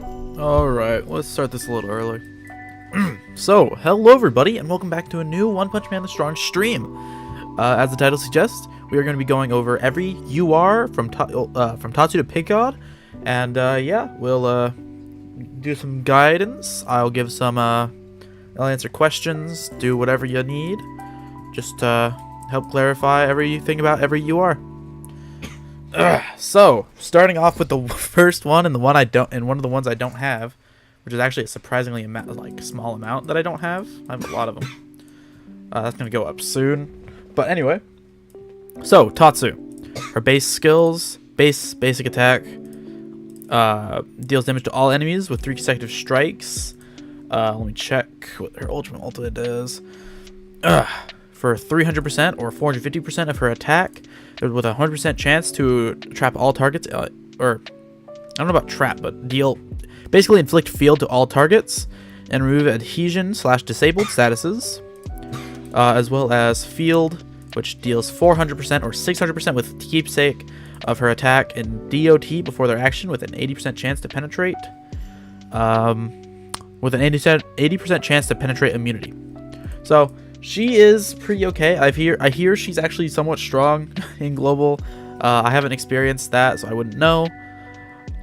Alright, let's start this a little early. So, hello everybody, and welcome back to a new One Punch Man Strong stream. As the title suggests, we are going to be going over every UR from Tatsu to Pig God, and yeah, we'll do some guidance. I'll give some, I'll answer questions, do whatever you need, just help clarify everything about every UR. So, starting off with the first one and one of the ones I don't have, which is actually a surprisingly small amount that I don't have. I have a lot of them. That's gonna go up soon. But anyway, so Tatsu, her base skills, basic attack, deals damage to all enemies with 3 consecutive strikes. Let me check what her ultimate is. For 300% or 450% of her attack, with a 100% chance to trap all targets, or I don't know about trap, but basically inflict field to all targets, and remove adhesion/disabled statuses, as well as field, which deals 400% or 600% with keepsake of her attack and DOT before their action, with an 80% chance to penetrate, with an 80% chance to penetrate immunity. So she is pretty okay. I hear she's actually somewhat strong in global. I haven't experienced that, so I wouldn't know.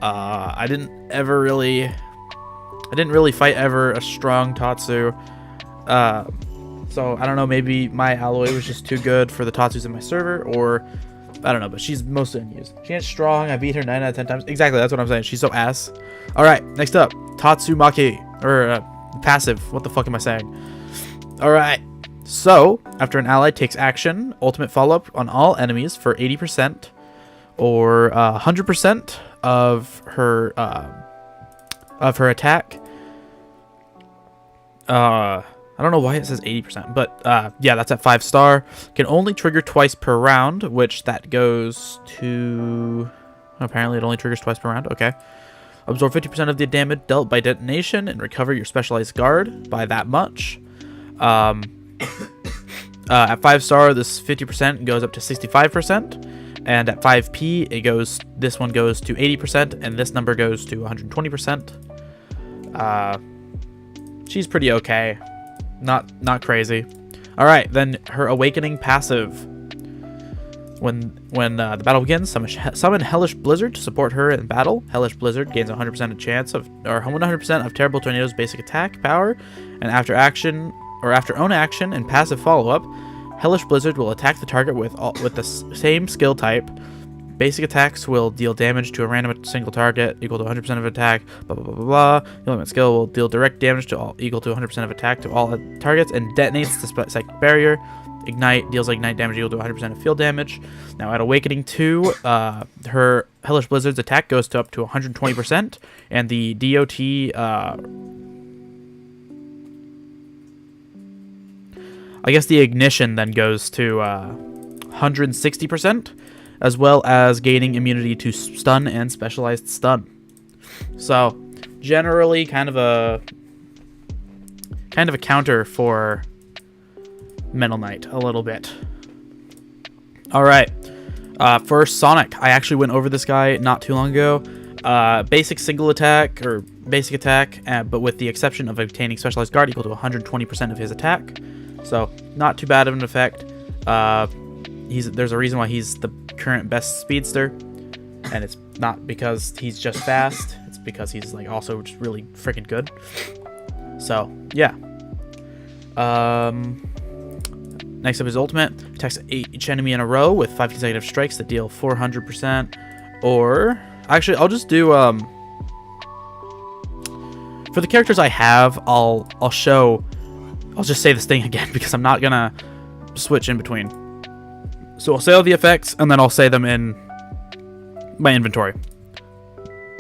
I didn't really fight ever a strong Tatsu. So I don't know, maybe my alloy was just too good for the Tatsus in my server, or I don't know, but she's mostly unused. She ain't strong. I beat her 9 out of 10 times. Exactly, that's what I'm saying. She's so ass. Alright, next up, Tatsu Maki, or passive. What the fuck am I saying? Alright. So, after an ally takes action, ultimate follow-up on all enemies for 80% or 100% of her attack. I don't know why it says 80%, but yeah, that's at 5-star. Can only trigger twice per round, which that goes to... Apparently it only triggers twice per round. Okay. Absorb 50% of the damage dealt by detonation and recover your specialized guard by that much. At 5-star, this 50% goes up to 65%, and at 5p, this one goes to 80%, and this number goes to 120%. She's pretty okay, not crazy. All right, then her awakening passive. When the battle begins, summon Hellish Blizzard to support her in battle. Hellish Blizzard gains 100% chance of, or 100% of Terrible Tornado's basic attack power, and after own action and passive follow-up, Hellish Blizzard will attack the target with the same skill type. Basic attacks will deal damage to a random single target equal to 100% of attack, blah blah blah blah blah. The ultimate skill will deal direct damage to all equal to 100% of attack to all targets and detonates the psychic barrier. Ignite deals ignite damage equal to 100% of field damage. Now at Awakening 2, her Hellish Blizzard's attack goes to up to 120%, and the DOT I guess the ignition then goes to 160%, as well as gaining immunity to stun and specialized stun. So generally kind of a counter for Metal Knight a little bit. All right, for Sonic, I actually went over this guy not too long ago. Basic single attack or basic attack, but with the exception of obtaining specialized guard equal to 120% of his attack. So not too bad of an effect. There's a reason why he's the current best speedster, and it's not because he's just fast. It's because he's also just really freaking good. So yeah. Next up is ultimate. Attacks each enemy in a row with 5 consecutive strikes that deal 400%. Or actually, I'll just do for the characters I have, I'll just say this thing again because I'm not gonna switch in between. So I'll say all the effects and then I'll say them in my inventory.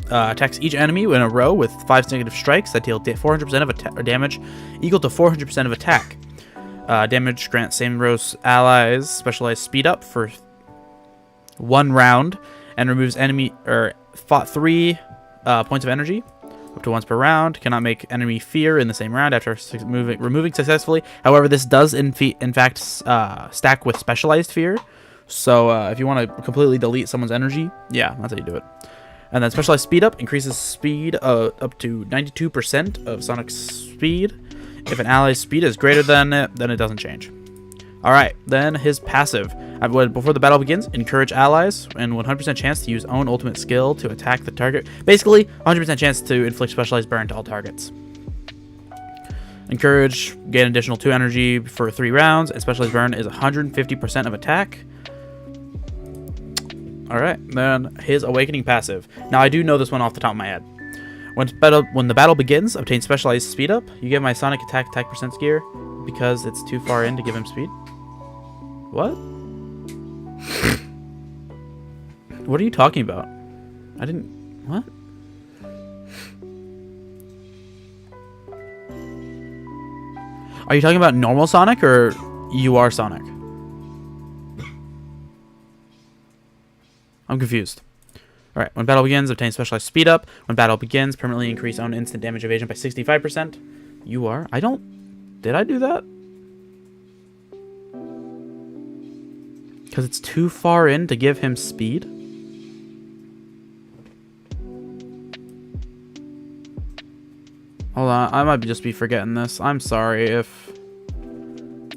Attacks each enemy in a row with 5 negative strikes that deal 400% of damage equal to 400% of attack. Damage grants same row's allies specialized speed up for 1 round and removes enemy 3 points of energy. Up to once per round. Cannot make enemy fear in the same round after removing successfully. However, this does in fact stack with specialized fear. So if you want to completely delete someone's energy, yeah, that's how you do it. And then specialized speed up increases speed up to 92% of Sonic's speed. If an ally's speed is greater than it, then it doesn't change. Alright, then his passive. Before the battle begins, encourage allies, and 100% chance to use own ultimate skill to attack the target. Basically, 100% chance to inflict specialized burn to all targets. Encourage, gain additional 2 energy for 3 rounds, and specialized burn is 150% of attack. Alright, then his awakening passive. Now I do know this one off the top of my head. When the battle begins, obtain specialized speed up. You give my Sonic attack percent gear because it's too far in to give him speed. What? What are you talking about? I didn't... What? Are you talking about normal Sonic or UR Sonic? I'm confused. Alright, when battle begins, obtain specialized speed up. When battle begins, permanently increase own instant damage evasion by 65%. UR? I don't... Did I do that? Because it's too far in to give him speed? Hold on, I might just be forgetting this. I'm sorry if...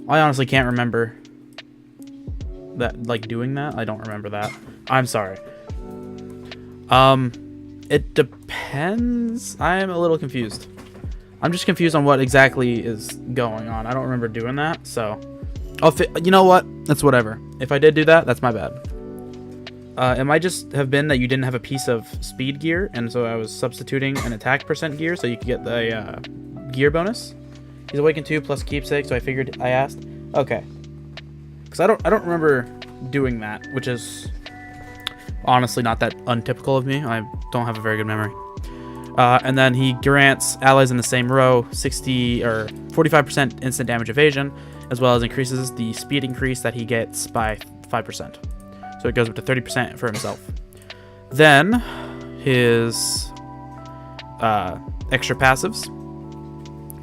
I honestly can't remember that, like, doing that. I don't remember that. I'm sorry. It depends. I am a little confused. I'm just confused on what exactly is going on. I don't remember doing that, so... you know what? That's whatever. If I did do that, that's my bad. It might just have been that you didn't have a piece of speed gear, and so I was substituting an attack percent gear so you could get the gear bonus. He's awakened 2 plus keepsake, so I figured I asked. Okay. Because I don't remember doing that, which is honestly not that untypical of me. I don't have a very good memory. And then he grants allies in the same row 60 or 45% instant damage evasion, as well as increases the speed increase that he gets by 5%. So it goes up to 30% for himself. Then his extra passives.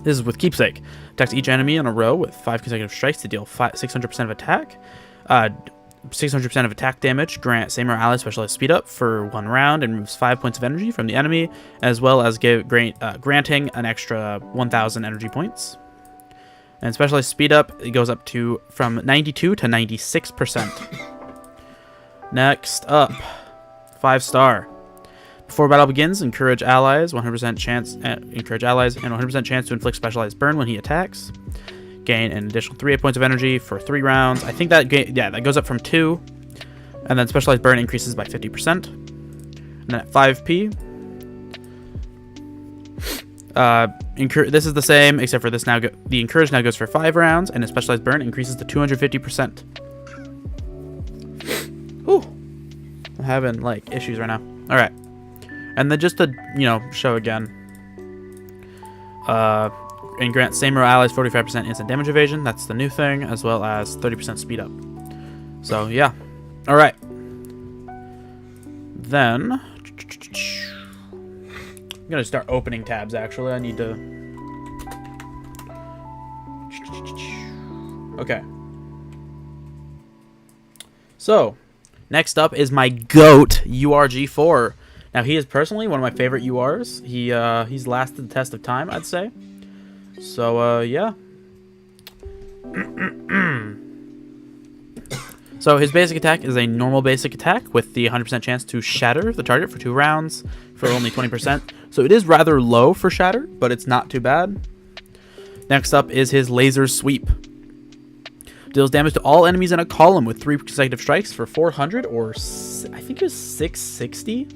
This is with keepsake. Attacks each enemy in a row with 5 consecutive strikes to deal 600% of attack. 600% of attack damage. Grant same or ally specialized speed up for 1 round and removes 5 points of energy from the enemy, as well as granting an extra 1,000 energy points. And specialized speed up, it goes up to from 92 to 96%. Next up, 5-star. Before battle begins, encourage allies, 100% chance, encourage allies, and 100% chance to inflict specialized burn when he attacks. Gain an additional 3 points of energy for 3 rounds. I think that that goes up from 2, and then specialized burn increases by 50%. And then at 5p, this is the same except for this now. The encourage now goes for 5 rounds, and the specialized burn increases to 250%. Whew. I'm having like issues right now. All right. And then just to, show again, and grant same row allies 45% instant damage evasion. That's the new thing, as well as 30% speed up. So, yeah. All right. Then, I'm going to start opening tabs, actually. I need to... Okay. So, next up is my GOAT, URG4. Now, he is personally one of my favorite URs. He's lasted the test of time, I'd say. So, yeah. So, his basic attack is a normal basic attack with the 100% chance to shatter the target for 2 rounds for only 20%. So, it is rather low for shatter, but it's not too bad. Next up is his laser sweep. Deals damage to all enemies in a column with 3 consecutive strikes for 400 or I think it was 660.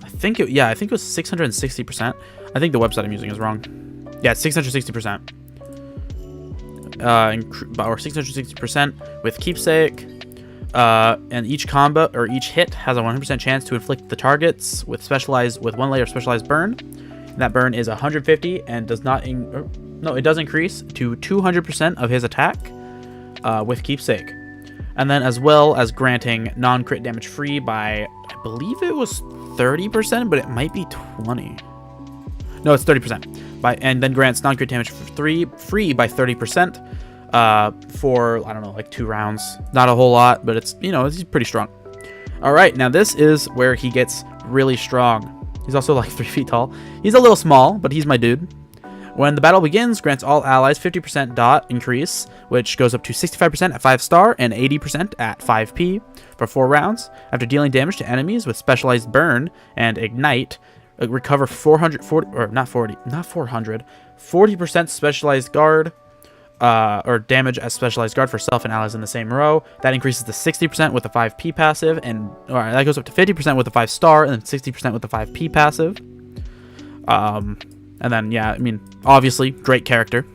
I think it was 660%. I think the website I'm using is wrong. Yeah, 660%. Or 660% with keepsake. And each combo or each hit has a 100% chance to inflict the targets with 1 layer of specialized burn. And that burn is 150 and does not it does increase to 200% of his attack with keepsake. And then as well as granting non-crit damage free by, I believe it was 30%, but it might be 20. No, it's 30%. And then grants non-crit damage free by 30% for, I don't know, like 2 rounds. Not a whole lot, but it's, it's pretty strong. All right, now this is where he gets really strong. He's also like 3 feet tall. He's a little small, but he's my dude. When the battle begins, grants all allies 50% dot increase, which goes up to 65% at 5-star and 80% at 5p for 4 rounds. After dealing damage to enemies with specialized burn and ignite, recover 40% specialized guard, or damage as specialized guard for self and allies in the same row. That increases to 60% with the 5p passive, and that goes up to 50% with the 5-star, and then 60% with the 5p passive. And then, yeah, I mean, obviously, great character.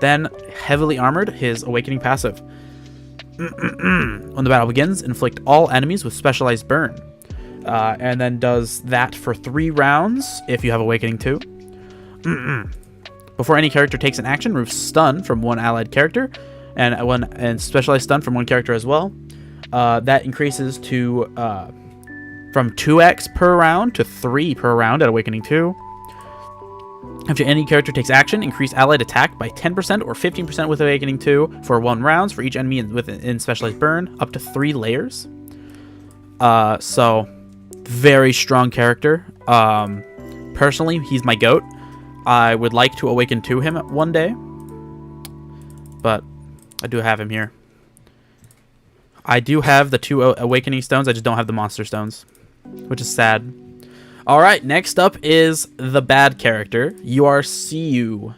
Then, heavily armored, his awakening passive. When the battle begins, inflict all enemies with specialized burn. And then does that for 3 rounds if you have awakening 2. Before any character takes an action, remove stun from one allied character, and specialized stun from one character as well. That increases to from 2x per round to 3 per round at awakening 2. After any character takes action, increase allied attack by 10% or 15% with awakening 2 for 1 rounds for each enemy in specialized burn, up to 3 layers. So very strong character. Personally, he's my GOAT. I would like to awaken to him one day, but I do have him here. I do have the 2 awakening stones. I just don't have the monster stones, which is sad. All right, next up is the bad character, URCU,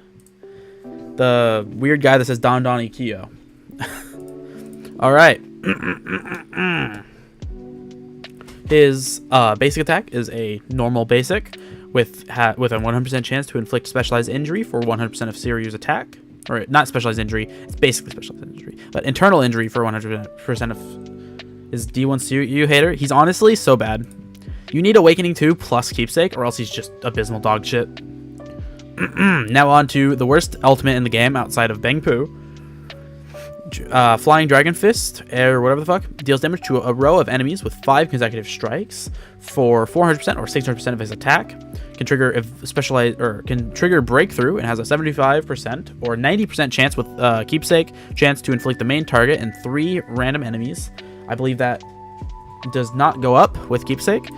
the weird guy that says Don Don Ikeo. All right. His basic attack is a normal basic with a 100% chance to inflict specialized injury for 100% of Seryu's attack. Or not specialized injury, it's basically specialized injury, but internal injury for 100% of his D1 Seryu hater. He's honestly so bad. You need Awakening 2 plus Keepsake, or else he's just abysmal dog shit. Now on to the worst ultimate in the game outside of Bang Poo. Flying Dragon Fist, or whatever the fuck, deals damage to a row of enemies with 5 consecutive strikes for 400% or 600% of his attack. Can trigger Breakthrough and has a 75% or 90% chance with Keepsake chance to inflict the main target and 3 random enemies. I believe that does not go up with Keepsake.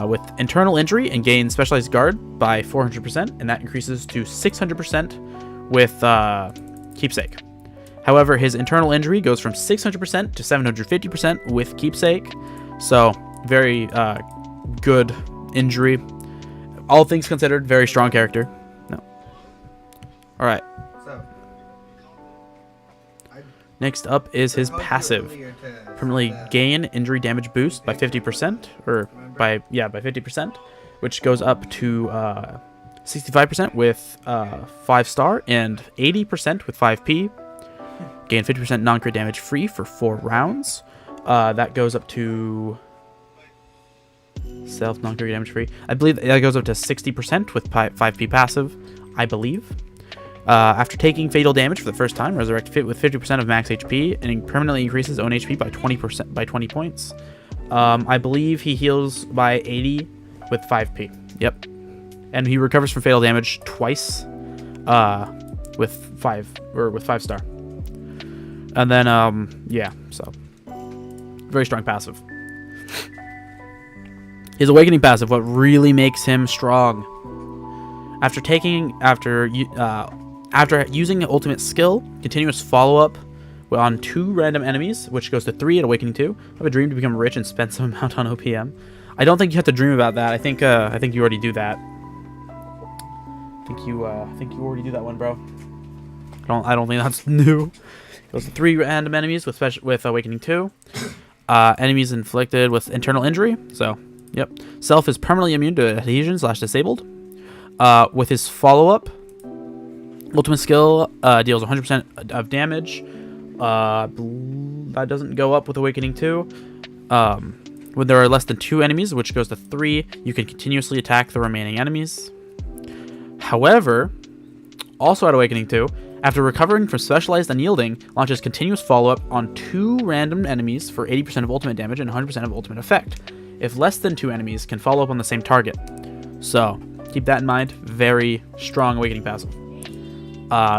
With internal injury and gain specialized guard by 400%, and that increases to 600% with Keepsake. However, his internal injury goes from 600% to 750% with Keepsake, so very good injury. All things considered, very strong character. No. All right. So, next up is his passive. Permanently gain injury damage boost by 50%, or by 50%, which goes up to 65% with 5-star and 80% with 5p. Gain 50% non-crit damage free for 4 rounds. That goes up to self non-crit damage free. I believe that goes up to 60% with 5p passive, I believe. After taking fatal damage for the first time, resurrect fit with 50% of max HP and permanently increases own HP by 20% by 20 points. I believe he heals by 80 with 5p. Yep. And he recovers from fatal damage twice with 5-star. And then yeah, so very strong passive. His awakening passive, what really makes him strong. After using ultimate skill, continuous follow-up on 2 random enemies, which goes to 3 at Awakening 2. I have a dream to become rich and spend some amount on OPM. I don't think you have to dream about that. I think you already do that. I think you already do that one, bro. I don't think that's new. Goes to 3 random enemies with Awakening 2. Enemies inflicted with internal injury. So, yep. Self is permanently immune to adhesion/disabled. With his follow-up, ultimate skill deals 100% of damage. That doesn't go up with Awakening 2. When there are less than 2 enemies, which goes to 3, you can continuously attack the remaining enemies. However, also at Awakening 2, after recovering from Specialized Unyielding, launches continuous follow-up on 2 random enemies for 80% of ultimate damage and 100% of ultimate effect, if less than 2 enemies can follow up on the same target. So, keep that in mind. Very strong Awakening passive.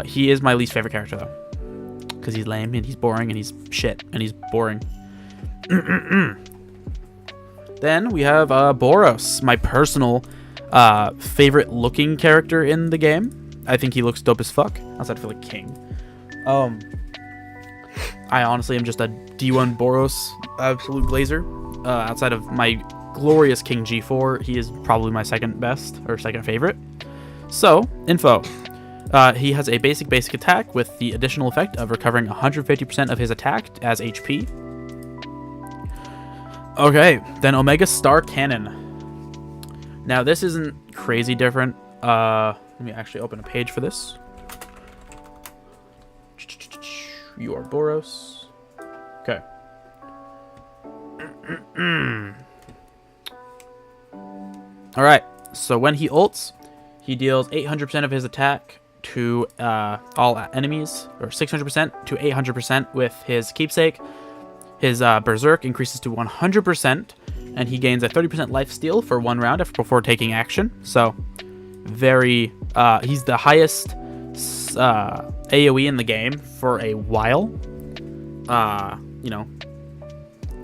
He is my least favorite character, though, because he's lame, and he's boring, and he's shit, and he's boring. Then we have Boros, my personal favorite looking character in the game. I think he looks dope as fuck, outside for the king. I honestly am just a D1 Boros absolute blazer. Outside of my glorious King G4, he is probably my second best or second favorite. So, info. He has a basic attack with the additional effect of recovering 150% of his attack as HP. Okay, then Omega Star Cannon. Now, this isn't crazy different. Let me actually open a page for this. You are Boros. Okay. Alright, so when he ults, he deals 800% of his attack to all enemies, or 600% to 800% with his keepsake. His Berserk increases to 100%, and he gains a 30% life steal for 1 round before taking action. So, very, he's the highest AoE in the game for a while. You know,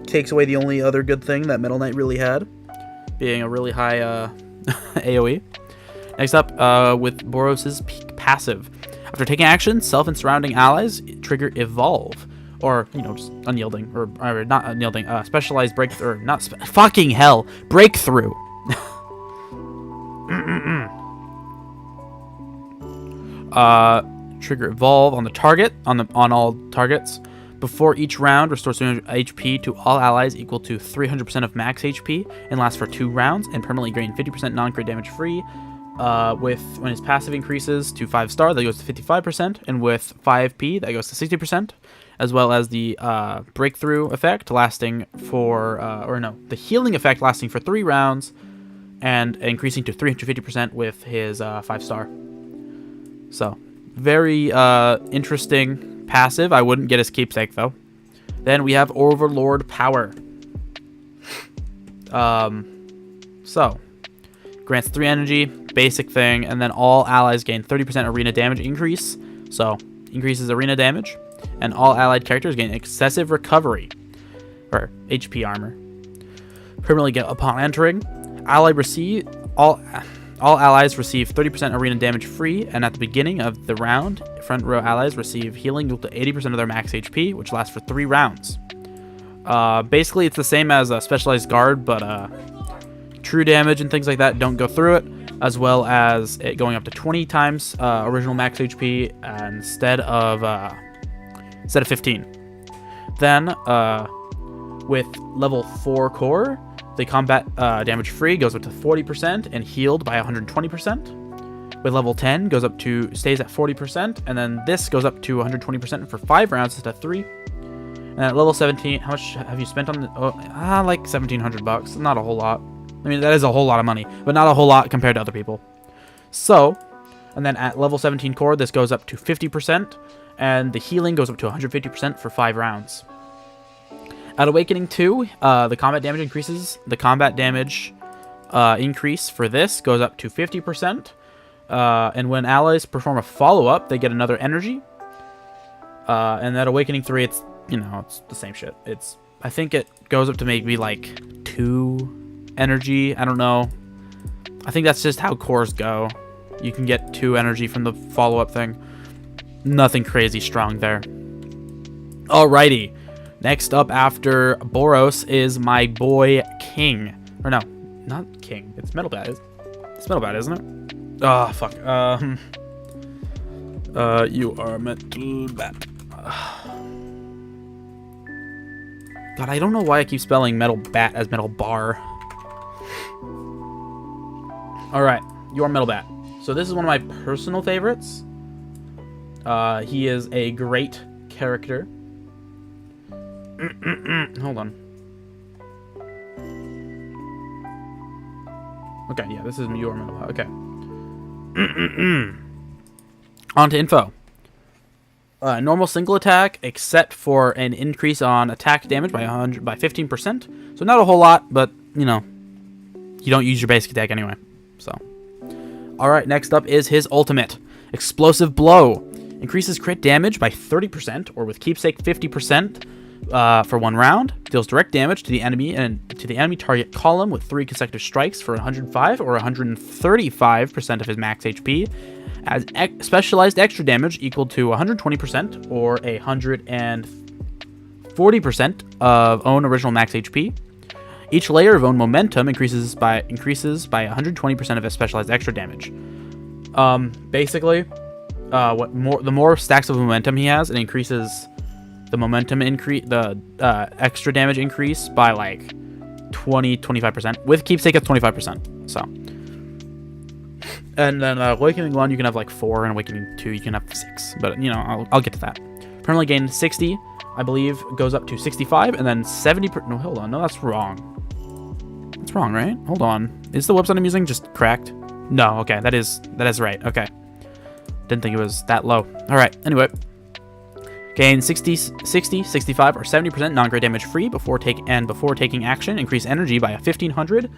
takes away the only other good thing that Metal Knight really had, being a really high AoE. Next up, with Boros' peak passive. After taking action, self and surrounding allies trigger Evolve. Or, you know, just unyielding. Or not unyielding. Specialized breakthrough. Or not fucking hell. Breakthrough. Trigger Evolve on the target. On all targets. Before each round, restores 300 HP to all allies equal to 300% of max HP. And lasts for 2 rounds. And permanently gain 50% non-crit damage free. When his passive increases to 5-star, that goes to 55%, and with 5p, that goes to 60%, as well as the breakthrough effect lasting for, the healing effect lasting for 3 rounds, and increasing to 350% with his 5-star. So, very interesting passive. I wouldn't get his keepsake, though. Then we have Overlord Power. Grants 3 energy, basic thing, and then all allies gain 30% arena damage increase, so increases arena damage, and all allied characters gain excessive recovery, or HP armor. Permanently get upon entering, all allies receive 30% arena damage free, and at the beginning of the round, front row allies receive healing equal to 80% of their max HP, which lasts for 3 rounds. Basically, it's the same as a specialized guard, but true damage and things like that don't go through it, as well as it going up to 20 times original max HP instead of 15. Then with level 4 core, the combat damage free goes up to 40% and healed by 120%. With level 10 stays at 40%, and then this goes up to 120% for 5 rounds instead of 3. And at level 17, how much have you spent on the like $1,700? Not a whole lot. I mean, that is a whole lot of money, but not a whole lot compared to other people. So, and then at level 17 core, this goes up to 50%, and the healing goes up to 150% for 5 rounds. At Awakening 2, the combat damage increases. The combat damage increase for this goes up to 50%, and when allies perform a follow-up, they get another energy. And at Awakening 3, it's, it's the same shit. I think it goes up to maybe like 2 energy. I don't know. I think that's just how cores go. You can get 2 energy from the follow-up thing. Nothing crazy strong there. Alrighty. Next up after Boros is my boy King. Or no, not King. It's Metal Bat. It's Metal Bat, isn't it? Oh, fuck. You are Metal Bat. God, I don't know why I keep spelling Metal Bat as Metal Bar. Alright, you are Metal Bat. So this is one of my personal favorites. He is a great character. Hold on. Okay, yeah, this is your Metal Bat. Okay. On to info. Normal single attack, except for an increase on attack damage by 15%. So not a whole lot, but you don't use your basic attack anyway. So, all right. Next up is his ultimate, Explosive Blow. Increases crit damage by 30%, or with keepsake 50%. for 1 round. Deals direct damage to the enemy and to the enemy target column with 3 consecutive strikes for 105 or 135% of his max HP. As specialized extra damage equal to 120% or 140% of own original max HP. Each layer of own momentum increases by 120% of his specialized extra damage. Basically, the more stacks of momentum he has, it increases the momentum extra damage increase by like 25%. With keepsake, it's 25%. So, and then Awakening 1, you can have like 4, and Awakening 2, you can have 6. But you know, I'll get to that. Permanently gain 60, I believe, goes up to 65, and then 70. No, hold on, no, that's wrong. That's wrong, right? Hold on, is the website I'm using just cracked? No, okay, that is right. Okay, didn't think it was that low. All right, anyway. Gain 60, 65, or 70% non-crit damage free before taking action. Increase energy by 1,500.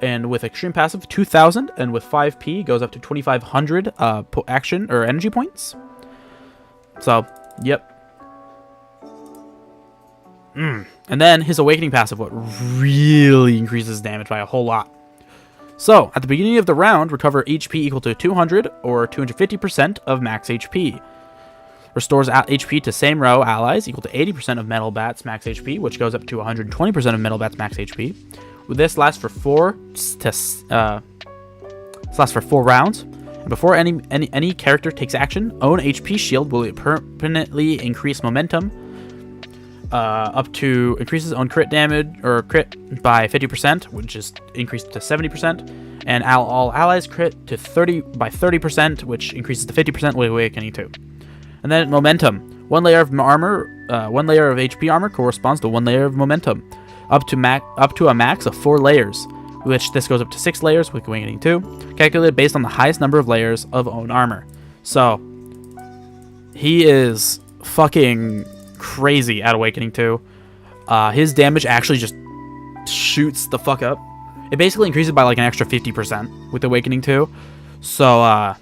And with extreme passive, 2,000. And with 5p, goes up to 2,500 action or energy points. So, yep. And then his Awakening passive, what really increases damage by a whole lot. So, at the beginning of the round, recover HP equal to 200 or 250% of max HP. Restores HP to same row allies equal to 80% of Metal Bat's max HP, which goes up to 120% of Metal Bat's max HP. This lasts for 4 rounds. And before any character takes action, own HP shield will permanently increase momentum increases own crit damage or crit by 50%, which is increased to 70%, and all allies crit to 30%, which increases to 50% with Awakening 2. And then momentum. 1 layer of armor, 1 layer of HP armor corresponds to 1 layer of momentum, up to a max of 4 layers, which this goes up to 6 layers with Awakening 2, calculated based on the highest number of layers of own armor. So he is fucking crazy at Awakening 2. His damage actually just shoots the fuck up. It basically increases by like an extra 50% with Awakening 2. So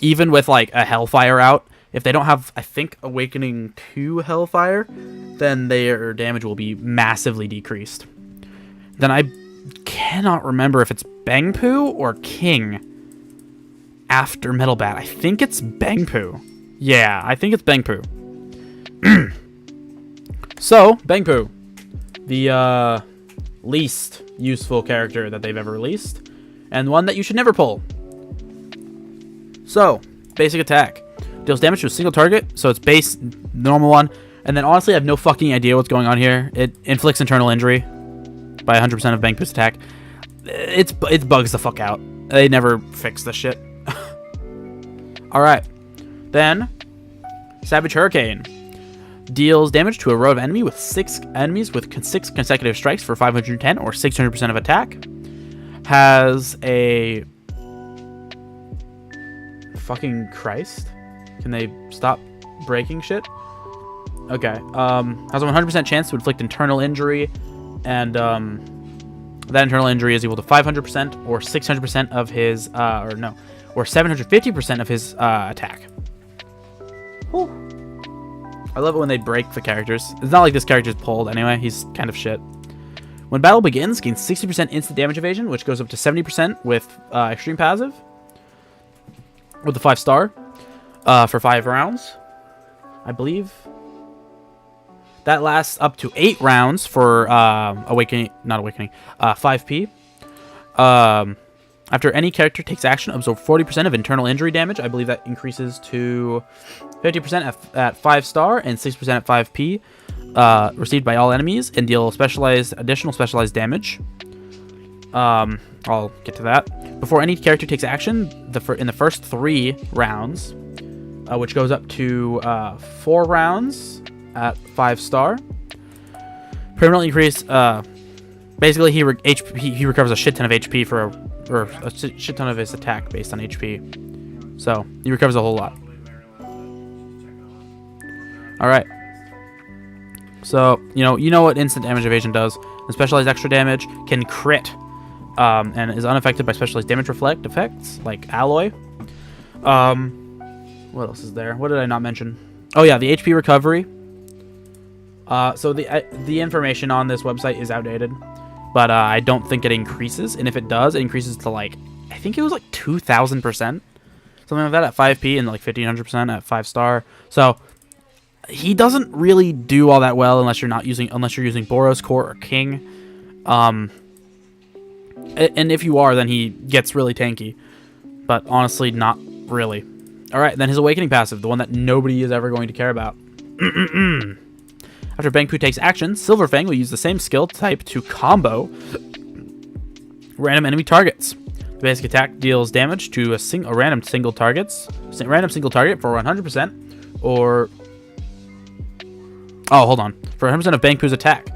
even with like a Hellfire out, if they don't have, I think, Awakening 2 Hellfire, then their damage will be massively decreased. Then I cannot remember if it's Bangpoo or King after Metal Bat. I think it's Bangpoo. Yeah, I think it's Bangpoo. So, Bangpoo, the least useful character that they've ever released, and one that you should never pull. So, basic attack. Deals damage to a single target, so it's base, normal one. And then honestly, I have no fucking idea what's going on here. It inflicts internal injury by 100% of Bangpoo's attack. It bugs the fuck out. They never fix this shit. Alright. Then, Savage Hurricane. Deals damage to a row of enemies with 6 consecutive strikes for 510 or 600% of attack. Has a... Fucking Christ. Can they stop breaking shit? Okay. Has a 100% chance to inflict internal injury, and that internal injury is equal to 500% or 600% of his, or 750% of his attack. Whew. I love it when they break the characters. It's not like this character's pulled anyway. He's kind of shit. When battle begins, gains 60% instant damage evasion, which goes up to 70% with extreme passive. With the 5-star. For 5 rounds, I believe. That lasts up to 8 rounds for 5p. After any character takes action, absorb 40% of internal injury damage. I believe that increases to 50% at 5-star and 6% at 5p. Received by all enemies, and deal additional specialized damage. I'll get to that. Before any character takes action, in the first 3 rounds, which goes up to 4 rounds at 5-star. Permanently increase. Basically, he recovers a shit ton of HP or a shit ton of his attack based on HP. So he recovers a whole lot. All right. So you know what instant damage evasion does. The specialized extra damage can crit, and is unaffected by specialized damage reflect effects like alloy. What else is there? What did I not mention? Oh yeah, the HP recovery. So the information on this website is outdated, but I don't think it increases. And if it does, it increases to like, I think it was like 2,000%, something like that at 5p, and like 1,500% at 5-star. So he doesn't really do all that well unless you're using Boros, Core, or King. And if you are, then he gets really tanky. But honestly, not really. All right, then his Awakening passive, the one that nobody is ever going to care about. After Bangpu takes action, Silverfang will use the same skill type to combo random enemy targets. The basic attack deals damage to a random single target for 100%, or for 100% of Bangpu's attack.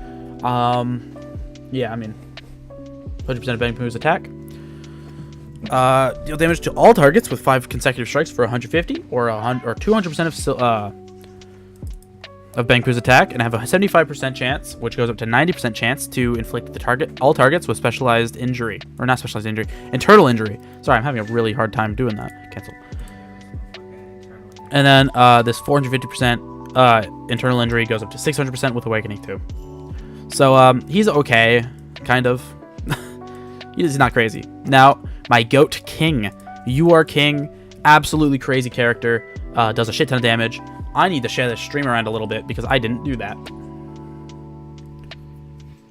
Yeah, I mean, 100% of Bangpu's attack. Deal damage to all targets with 5 consecutive strikes for 150, or 200% of Bangpu's attack, and have a 75% chance, which goes up to 90% chance, to inflict all targets with specialized injury, or not specialized injury, internal injury. Sorry, I'm having a really hard time doing that. Cancel. And then this 450% internal injury goes up to 600% with Awakening 2. So he's okay, kind of. He's not crazy. Now, my GOAT King. You are King. Absolutely crazy character. Does a shit ton of damage. I need to share this stream around a little bit because I didn't do that.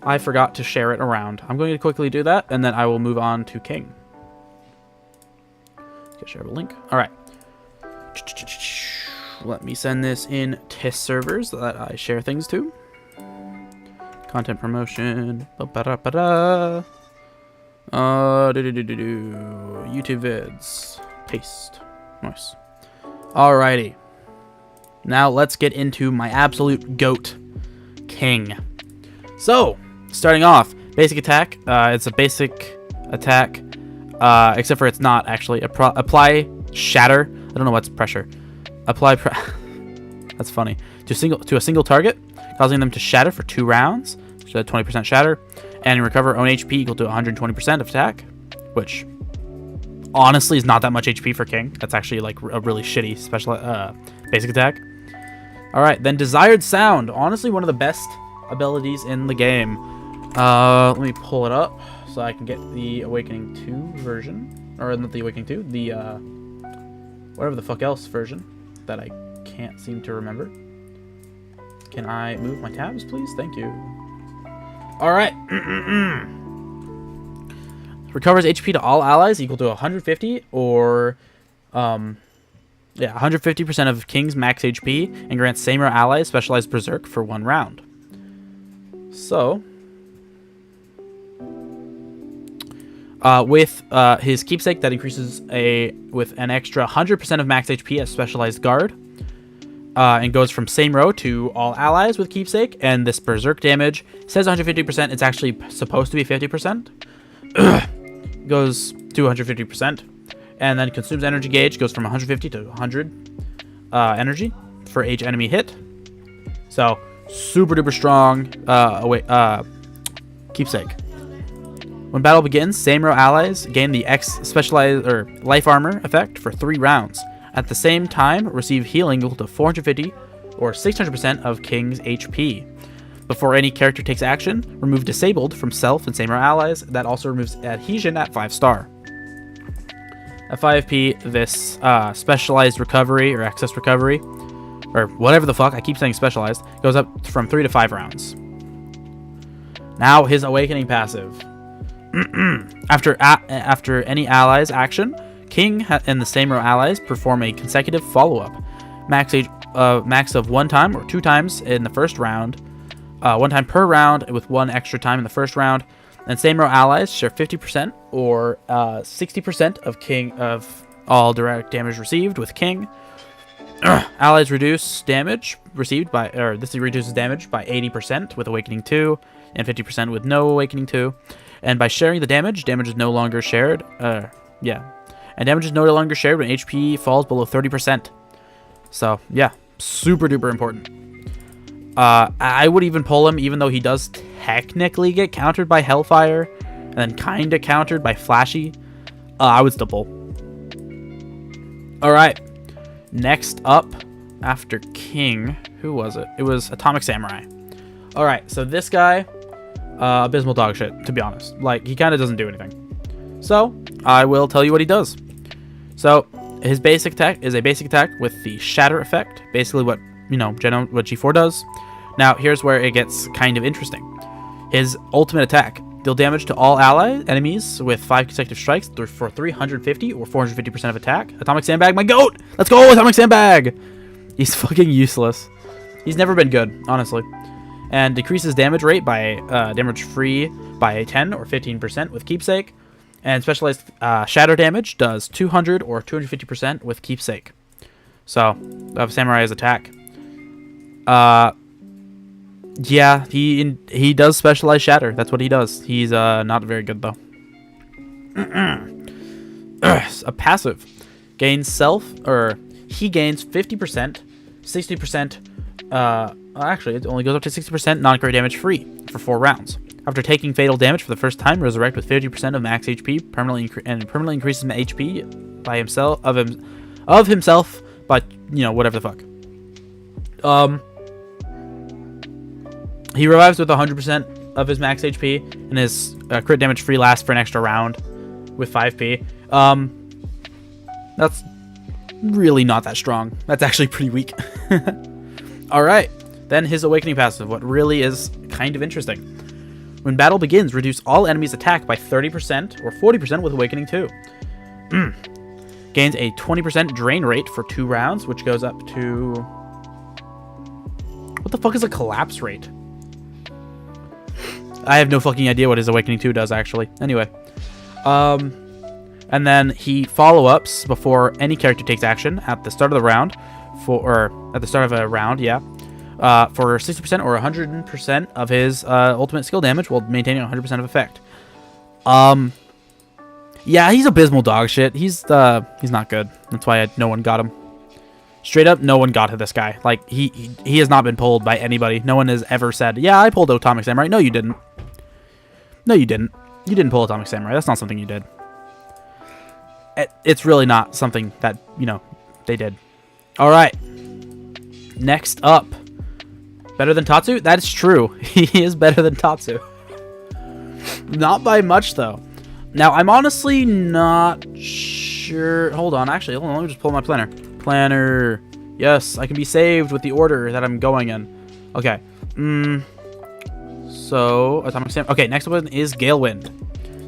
I forgot to share it around. I'm going to quickly do that, and then I will move on to King. Get share a link. All right. Let me send this in test servers that I share things to. Content promotion. YouTube vids. Paste. Nice. Alrighty. Now let's get into my absolute GOAT, King. So, starting off, basic attack. It's a basic attack, except for it's not actually. Apply shatter. I don't know what's pressure. Apply. That's funny. To a single target, causing them to shatter for 2 rounds. So 20% shatter, and recover own HP equal to 120% of attack, which honestly is not that much HP for King. That's actually like a really shitty special basic attack. All right, then Desired Sound. Honestly, one of the best abilities in the game. Let me pull it up so I can get the Awakening 2 version, or not the Awakening 2, the whatever the fuck else version that I can't seem to remember. Can I move my tabs, please? Thank you. All right. Recovers HP to all allies equal to 150, or 150% of King's max HP, and grants same row allies specialized Berserk for 1 round. So, with his Keepsake, that increases with an extra 100% of max HP as specialized Guard, and goes from same row to all allies with Keepsake. And this Berserk damage says 150%. It's actually supposed to be 50%. Goes to 150%. And then consumes energy gauge, goes from 150 to 100 energy for each enemy hit. So super duper strong Keepsake. When battle begins, same row allies gain the X specialized or life armor effect for 3 rounds. At the same time, receive healing equal to 450 or 600% of King's HP. Before any character takes action, remove Disabled from self and same row allies. That also removes Adhesion at 5-star. At 5p, this specialized recovery or excess recovery, or whatever the fuck, I keep saying specialized, goes up from 3 to 5 rounds. Now his Awakening passive. After any ally's action, King and the same row allies perform a consecutive follow-up. Max of 1 time or 2 times in the first round. 1 time per round with 1 extra time in the first round. And same row allies share 50% or 60% of all direct damage received with King. Allies reduce damage received by, or this reduces damage by 80% with Awakening 2 and 50% with no Awakening 2. And by sharing the damage is no longer shared. And damage is no longer shared when HP falls below 30%. So yeah, super duper important. I would even pull him, even though he does technically get countered by Hellfire and then kind of countered by Flashy. I would still pull. All right, next up after King, who was it? It was Atomic Samurai. Alright, so this guy, abysmal dog shit, to be honest. Like, he kind of doesn't do anything. So, I will tell you what he does. So, his basic attack is a basic attack with the Shatter effect. Basically what, what G4 does. Now, here's where it gets kind of interesting. His ultimate attack. Deal damage to all ally enemies with 5 consecutive strikes for 350 or 450% of attack. Atomic Sandbag, my goat! Let's go, Atomic Sandbag! He's fucking useless. He's never been good, honestly. And decreases damage rate by damage free by 10 or 15% with Keepsake. And specialized shatter damage does 200 or 250% with Keepsake. So, I have Samurai's attack. Yeah, he does specialized shatter. That's what he does. He's not very good though. A passive gains he gains 50%, 60%. Actually, it only goes up to 60% non-crit damage free for 4 rounds. After taking fatal damage for the first time, resurrect with 50% of max HP, permanently increases HP by himself by whatever the fuck. He revives with 100% of his max HP, and his crit damage free lasts for an extra round with 5p. That's really not that strong. That's actually pretty weak. Alright, then his Awakening passive, what really is kind of interesting. When battle begins, reduce all enemies' attack by 30% or 40% with Awakening 2. Gains a 20% drain rate for 2 rounds, which goes up to... What the fuck is a collapse rate? I have no fucking idea what his Awakening 2 does, actually. Anyway. And then he follow-ups before any character takes action at the start of the round. At the start of a round, yeah. For 60% or 100% of his ultimate skill damage while maintaining 100% of effect. Yeah, he's abysmal dog shit. He's not good. That's why no one got him. Straight up, no one got this guy. Like, he has not been pulled by anybody. No one has ever said, yeah, I pulled Atomic Samurai. No, you didn't. No, you didn't. You didn't pull Atomic Samurai. That's not something you did. It's really not something that, they did. Alright. Next up. Better than Tatsu? That is true. He is better than Tatsu. Not by much, though. Now, I'm honestly not sure. Hold on. Actually, hold on. Let me just pull my planner. Planner. Yes, I can be saved with the order that I'm going in. Okay. So, Atomic Sam. Okay, next one is Galewind.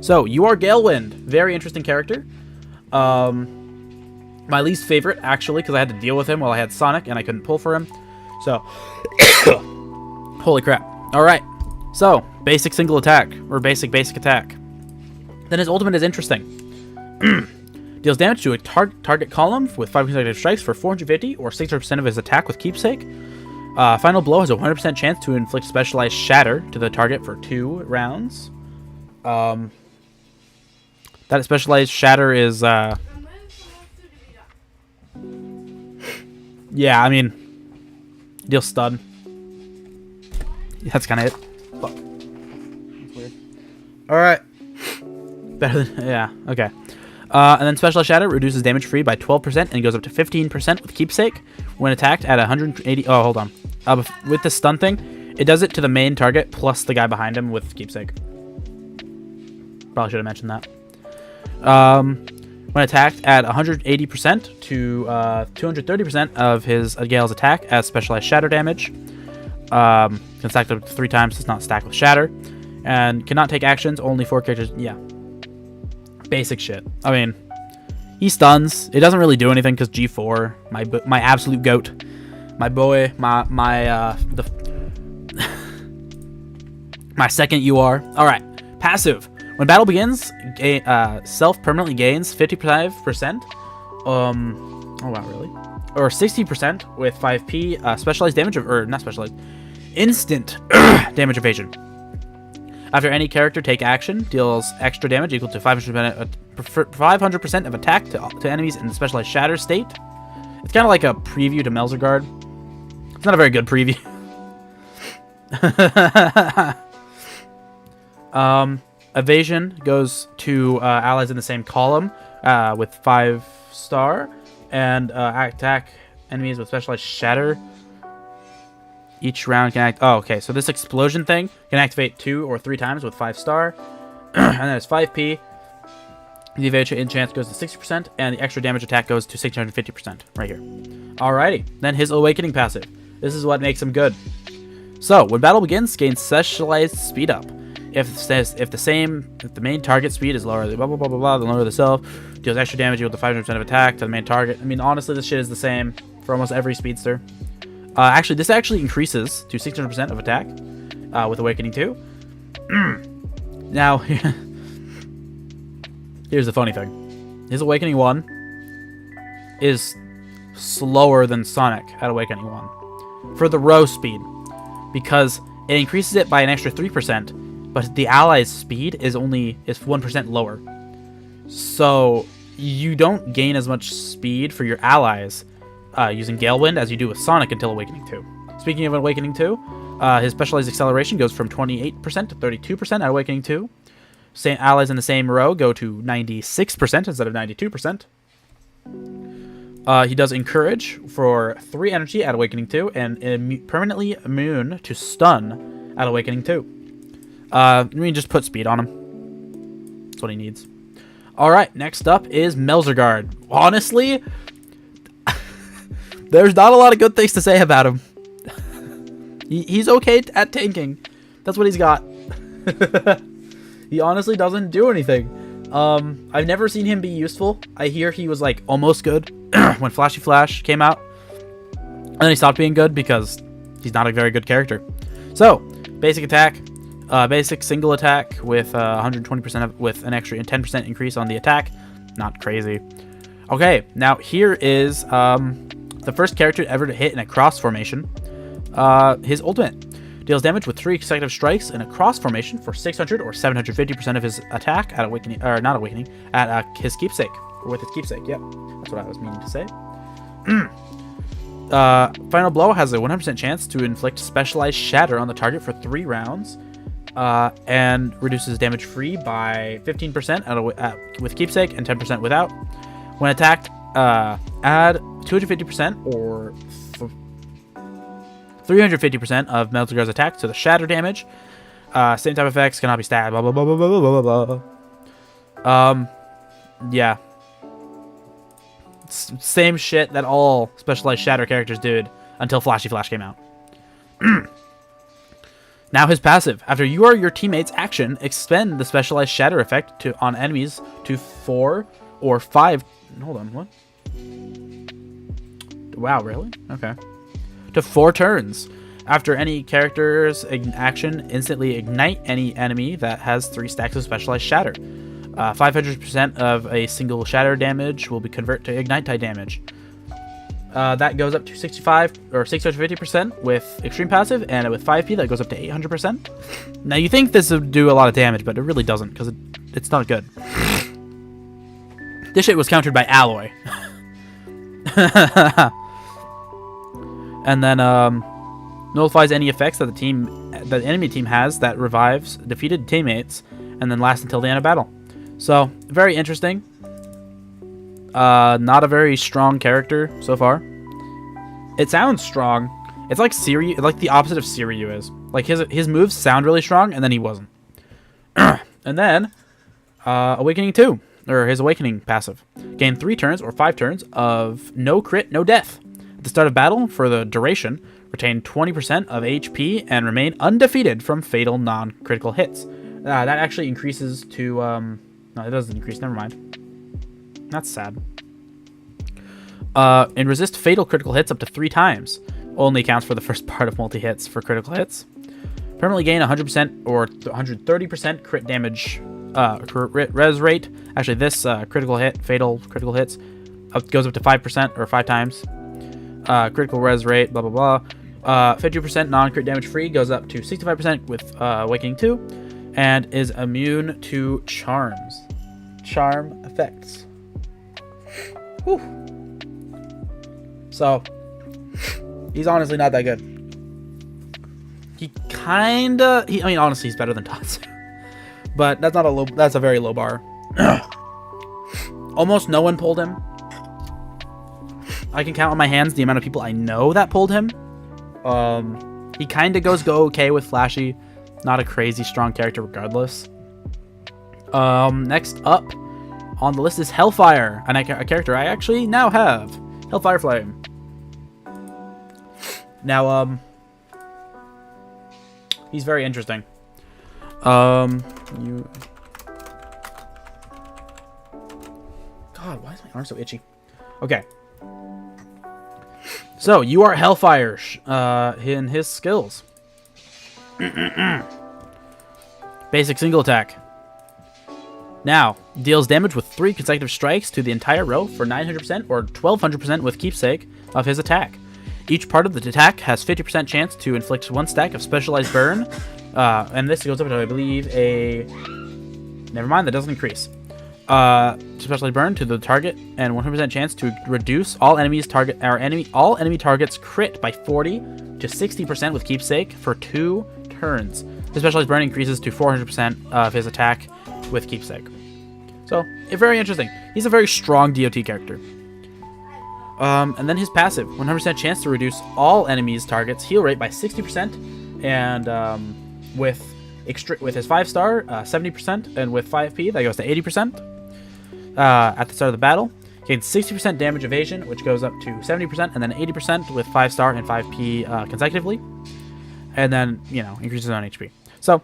So, you are Galewind. Very interesting character. My least favorite, actually, because I had to deal with him while I had Sonic, and I couldn't pull for him. So, holy crap. Alright. So, basic single attack, or basic attack. Then his ultimate is interesting. Deals damage to a target column with 5 consecutive strikes for 450 or 60% of his attack with Keepsake. Final blow has a 100% chance to inflict specialized shatter to the target for 2 rounds. That specialized shatter is, yeah, I mean, deals stun. That's kind of it. Fuck. That's weird. Alright. Better than, yeah, okay. And then Specialized Shatter reduces damage free by 12% and goes up to 15% with Keepsake when attacked at 180. Oh, hold on. With the stun thing, it does it to the main target plus the guy behind him with Keepsake. Probably should have mentioned that. When attacked at 180% to 230% of his Gale's attack as Specialized Shatter damage. Can stack up to 3 times. It's not stacked with Shatter. And cannot take actions. Only 4 characters. Yeah. Basic shit. I mean, he stuns. It doesn't really do anything because G4, my absolute goat, my boy, my second UR. All right, passive. When battle begins, self permanently gains 55%. Oh wow, really? Or 60% with 5p specialized damage or not specialized, instant damage evasion. After any character take action, deals extra damage equal to 500% of attack to enemies in the specialized shatter state. It's kind of like a preview to Melzergard. It's not a very good preview. Evasion goes to allies in the same column with 5-star, and attack enemies with specialized shatter. Each round can act. Oh, okay. So this explosion thing can activate 2 or 3 times with 5-star, and then it's 5p. The evasion chance goes to 60%, and the extra damage attack goes to 650% right here. Alrighty. Then his awakening passive. This is what makes him good. So when battle begins, gain specialized speed up. If the main target speed is lower, blah blah blah blah blah, the lower the self deals extra damage equal to 500% of attack to the main target. I mean, honestly, this shit is the same for almost every speedster. Actually, this actually increases to 600% of attack with Awakening 2. Now, here's the funny thing: his Awakening 1 is slower than Sonic at Awakening 1 for the row speed, because it increases it by an extra 3%. But the allies' speed is 1% lower. So you don't gain as much speed for your allies using Gale Wind as you do with Sonic until Awakening 2. Speaking of Awakening 2, his specialized acceleration goes from 28% to 32% at Awakening 2. Same allies in the same row go to 96% instead of 92%. He does Encourage for 3 energy at Awakening 2 and permanently immune to stun at Awakening 2. I mean, just put speed on him. That's what he needs. Alright, next up is Melzergard. Honestly, there's not a lot of good things to say about him. He's okay at tanking. That's what he's got. He honestly doesn't do anything. I've never seen him be useful. I hear he was like almost good when Flashy Flash came out. And then he stopped being good because he's not a very good character. So, basic attack. Basic single attack with 120% with an extra 10% increase on the attack. Not crazy. Okay, now here is the first character ever to hit in a cross formation. His ultimate deals damage with 3 consecutive strikes in a cross formation for 600 or 750% of his attack at Awakening, or not Awakening, at his keepsake, or with his keepsake. Yep, that's what I was meaning to say. Final Blow has a 100% chance to inflict specialized shatter on the target for 3 rounds. And reduces damage free by 15% with keepsake and 10% without. When attacked, add 250% or 350% of Melzergard's attack to the shatter damage. Same type of effects, cannot be stabbed. Blah blah blah blah blah blah blah. Yeah. Same shit that all specialized shatter characters did until Flashy Flash came out. Now his passive. After you or your teammate's action, expend the specialized shatter effect on enemies to 4 or 5... Hold on, what? Wow, really? Okay. To 4 turns. After any character's action, instantly ignite any enemy that has 3 stacks of specialized shatter. 500% of a single shatter damage will be convert to ignite type damage. That goes up to 65 or 650% with extreme passive, and with 5p that goes up to 800%. Now you think this would do a lot of damage, but it really doesn't because it's not good. This shit was countered by Alloy. And then nullifies any effects that the enemy team has that revives defeated teammates and then lasts until the end of battle. So very interesting. Not a very strong character so far. It sounds strong. It's like like the opposite of Siryu is. Like his moves sound really strong, and then he wasn't. And then Awakening 2, or his Awakening passive. Gain 3 turns or 5 turns of no crit, no death. At the start of battle, for the duration, retain 20% of HP and remain undefeated from fatal non-critical hits. That actually increases to... no, it doesn't increase. Never mind. That's sad. And resist fatal critical hits up to 3 times. Only counts for the first part of multi-hits for critical hits. Permanently gain 100% or 130% crit damage res rate. Actually, this fatal critical hits, goes up to 5% or 5 times. Critical res rate, blah blah blah. 50% non-crit damage free goes up to 65% with Awakening 2, and is immune to charms. Charm effects. Whew. So, he's honestly not that good. I mean, honestly, he's better than Tatsu. But that's a very low bar. Almost no one pulled him. I can count on my hands the amount of people I know that pulled him. He kind of goes go okay with Flashy. Not a crazy strong character regardless. Next up on the list is Hellfire, a character I actually now have. Hellfire Flame. Now, he's very interesting. God, why is my arm so itchy? Okay. So, you are Hellfire in his skills. Basic single attack. Now, deals damage with 3 consecutive strikes to the entire row for 900% or 1200% with keepsake of his attack. Each part of the attack has 50% chance to inflict 1 stack of specialized burn, and this goes up to, I believe, a... Never mind, that doesn't increase. Specialized burn to the target, and 100% chance to reduce all enemy targets crit by 40 to 60% with keepsake for 2 turns. The specialized burn increases to 400% of his attack with keepsake. So, very interesting. He's a very strong DOT character. And then his passive, 100% chance to reduce all enemies' targets heal rate by 60%, and with his 5-star, 70%, and with 5p, that goes to 80%. At the start of the battle, gains 60% damage evasion, which goes up to 70%, and then 80% with 5-star and 5p consecutively. And then, increases on HP. So,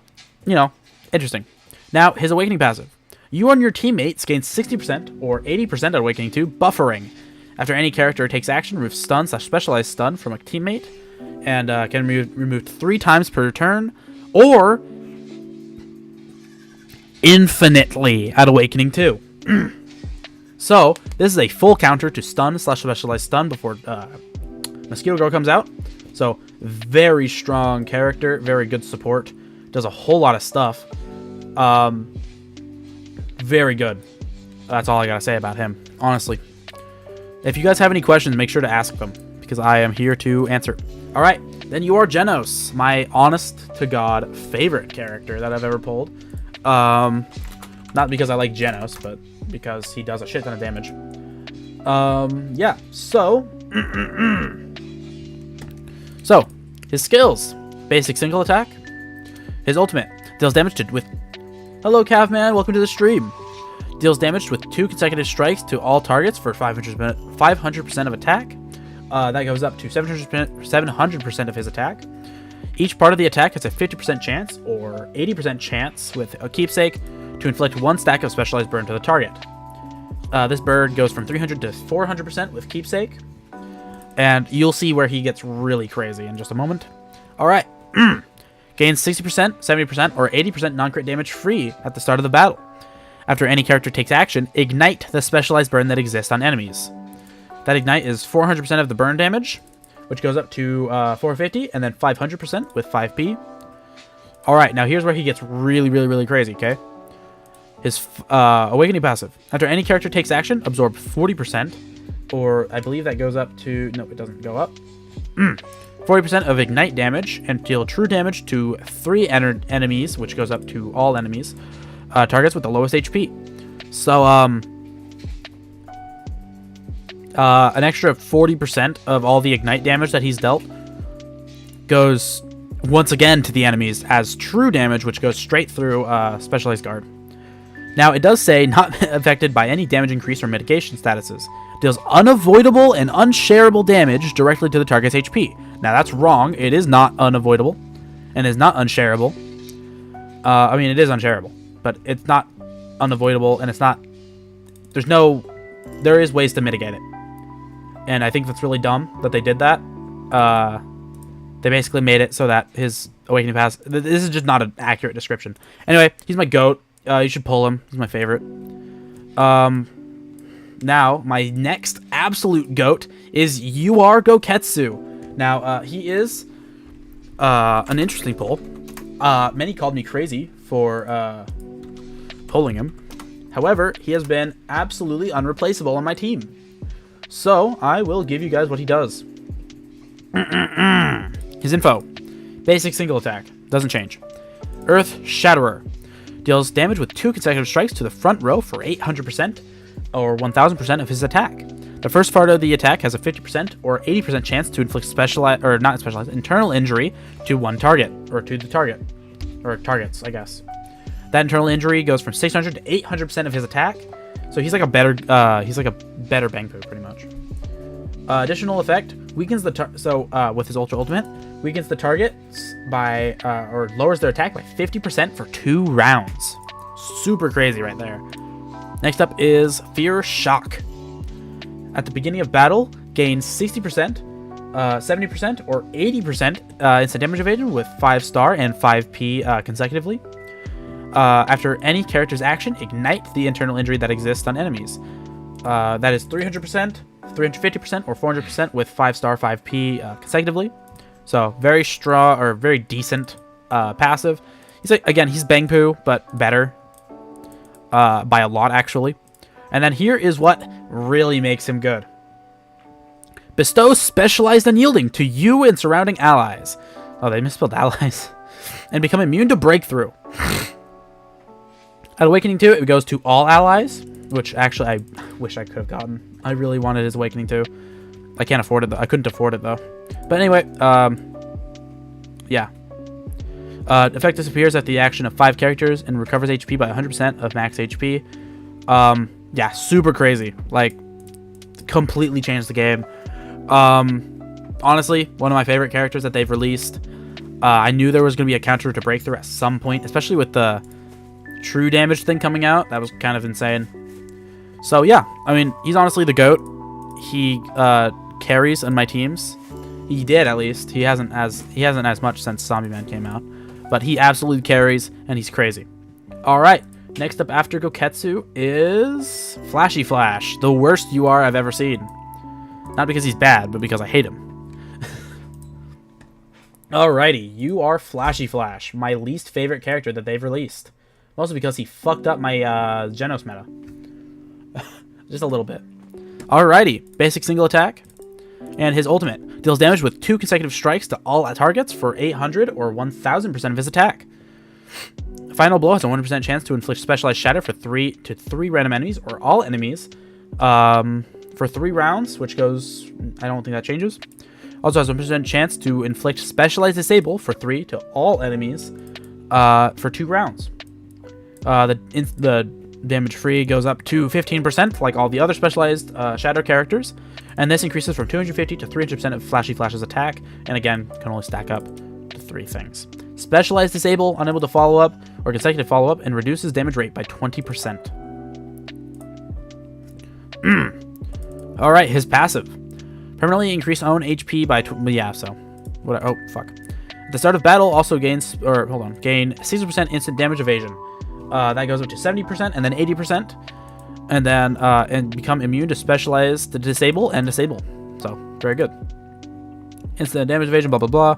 interesting. Now, his Awakening passive. You and your teammates gain 60% or 80% at Awakening 2 buffering. After any character takes action, remove stun/specialized stun from a teammate, and can be removed 3 times per turn, or infinitely at Awakening 2. So, this is a full counter to stun/specialized stun before Mosquito Girl comes out. So, very strong character, very good support, does a whole lot of stuff. Very good. That's all I gotta say about him, honestly. If you guys have any questions, make sure to ask them, because I am here to answer. Alright, then you are Genos, my honest-to-God favorite character that I've ever pulled. Not because I like Genos, but because he does a shit ton of damage. Yeah, so... So, his skills. Basic single attack. His ultimate. Deals damage with... Hello, Cavman, welcome to the stream. Deals damage with 2 consecutive strikes to all targets for 500% of attack. That goes up to 700% of his attack. Each part of the attack has a 50% chance or 80% chance with a keepsake to inflict 1 stack of specialized burn to the target. This bird goes from 300 to 400% with keepsake. And you'll see where he gets really crazy in just a moment. Alright. Gains 60%, 70%, or 80% non-crit damage free at the start of the battle. After any character takes action, ignite the specialized burn that exists on enemies. That ignite is 400% of the burn damage, which goes up to 450, and then 500% with 5p. Alright, now here's where he gets really, really, really crazy, okay? His Awakening passive. After any character takes action, absorb 40%, or I believe that goes up to... No, it doesn't go up. 40% of ignite damage, and deal true damage to 3 enemies, which goes up to all enemies. Targets with the lowest HP. So, an extra 40% of all the ignite damage that he's dealt goes once again to the enemies as true damage, which goes straight through Specialized Guard. Now, it does say not affected by any damage increase or mitigation statuses. Deals unavoidable and unshareable damage directly to the target's HP. Now, that's wrong. It is not unavoidable and is not unshareable. I mean, it is unshareable, but it's not unavoidable, and it's not... There is ways to mitigate it. And I think that's really dumb that they did that. They basically made it so that his Awakening Pass... This is just not an accurate description. Anyway, he's my GOAT. You should pull him. He's my favorite. Now, my next absolute GOAT is UR Goketsu. Now, he is an interesting pull. Many called me crazy for pulling him. However, he has been absolutely unreplaceable on my team. So, I will give you guys what he does. His info. Basic single attack. Doesn't change. Earth Shatterer. Deals damage with 2 consecutive strikes to the front row for 800% or 1000% of his attack. The first part of the attack has a 50% or 80% chance to inflict internal injury to one target, or to the target, or targets, I guess. That internal injury goes from 600 to 800% of his attack. So he's like a better Bangpoo, pretty much. Additional effect weakens with his ultimate, weakens the targets by or lowers their attack by 50% for 2 rounds. Super crazy right there. Next up is Fear Shock. At the beginning of battle, gains 60%, 70%, or 80% instant damage evasion with 5-star and 5p consecutively. After any character's action, ignite the internal injury that exists on enemies. That is 300%, 350%, or 400% with 5-star, 5p consecutively. So very strong, or very decent passive. He's like, again, he's Bangpoo, but better by a lot, actually. And then here is what really makes him good. Bestow specialized unyielding to you and surrounding allies. Oh, they misspelled allies. And become immune to breakthrough. At Awakening 2, it goes to all allies, which actually I wish I could have gotten. I really wanted his Awakening 2. I can't afford it, though. I couldn't afford it, though. But anyway, yeah. Effect disappears at the action of 5 characters and recovers HP by 100% of max HP. Yeah, super crazy. Like, completely changed the game. Honestly, one of my favorite characters that they've released. I knew there was going to be a counter to Breakthrough at some point, especially with the true damage thing coming out. That was kind of insane. So yeah, I mean, he's honestly the GOAT. He carries on my teams. He did, at least. He hasn't as much since Zombie Man came out, but he absolutely carries, and he's crazy. All right, next up after Goketsu is Flashy Flash, the worst UR I've ever seen. Not because he's bad, but because I hate him. Alrighty, you are Flashy Flash, my least favorite character that they've released. Mostly because he fucked up my Genos meta. Just a little bit. Alrighty, basic single attack. And his ultimate deals damage with 2 consecutive strikes to all targets for 800 or 1000% of his attack. Final blow has a 100% chance to inflict specialized shatter for 3 random enemies or all enemies for 3 rounds, which goes, I don't think that changes. Also has a 100% chance to inflict specialized disable for 3 to all enemies for 2 rounds. The damage free goes up to 15% like all the other specialized shatter characters, and this increases from 250 to 300% of Flashy Flash's attack, and again can only stack up to 3 things. Specialized disable, unable to follow up or consecutive follow up, and reduces damage rate by 20%. Alright, his passive. Permanently increase own HP by oh fuck. At the start of battle also gain 60% instant damage evasion. That goes up to 70% and then 80%, and then and become immune to specialized to disable and disable. So very good. Instant damage evasion, blah blah blah,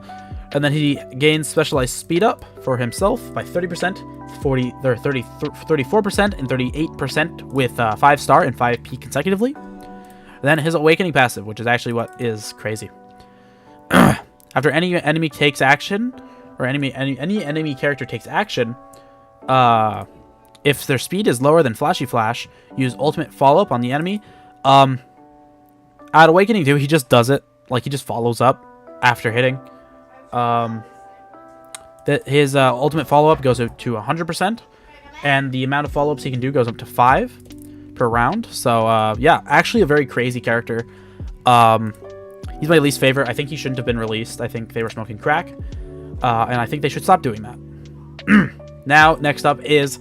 and then he gains specialized speed up for himself by 30%, 34%, and 38% with 5-star and 5p consecutively. Then his awakening passive, which is actually what is crazy. After any enemy takes action, or any enemy character takes action, if their speed is lower than Flashy Flash, use ultimate follow-up on the enemy. At Awakening 2, he just does it. Like, he just follows up after hitting. His ultimate follow-up goes up to 100%, and the amount of follow-ups he can do goes up to 5 per round. So, yeah, actually a very crazy character. He's my least favorite. I think he shouldn't have been released. I think they were smoking crack, and I think they should stop doing that. Now, next up is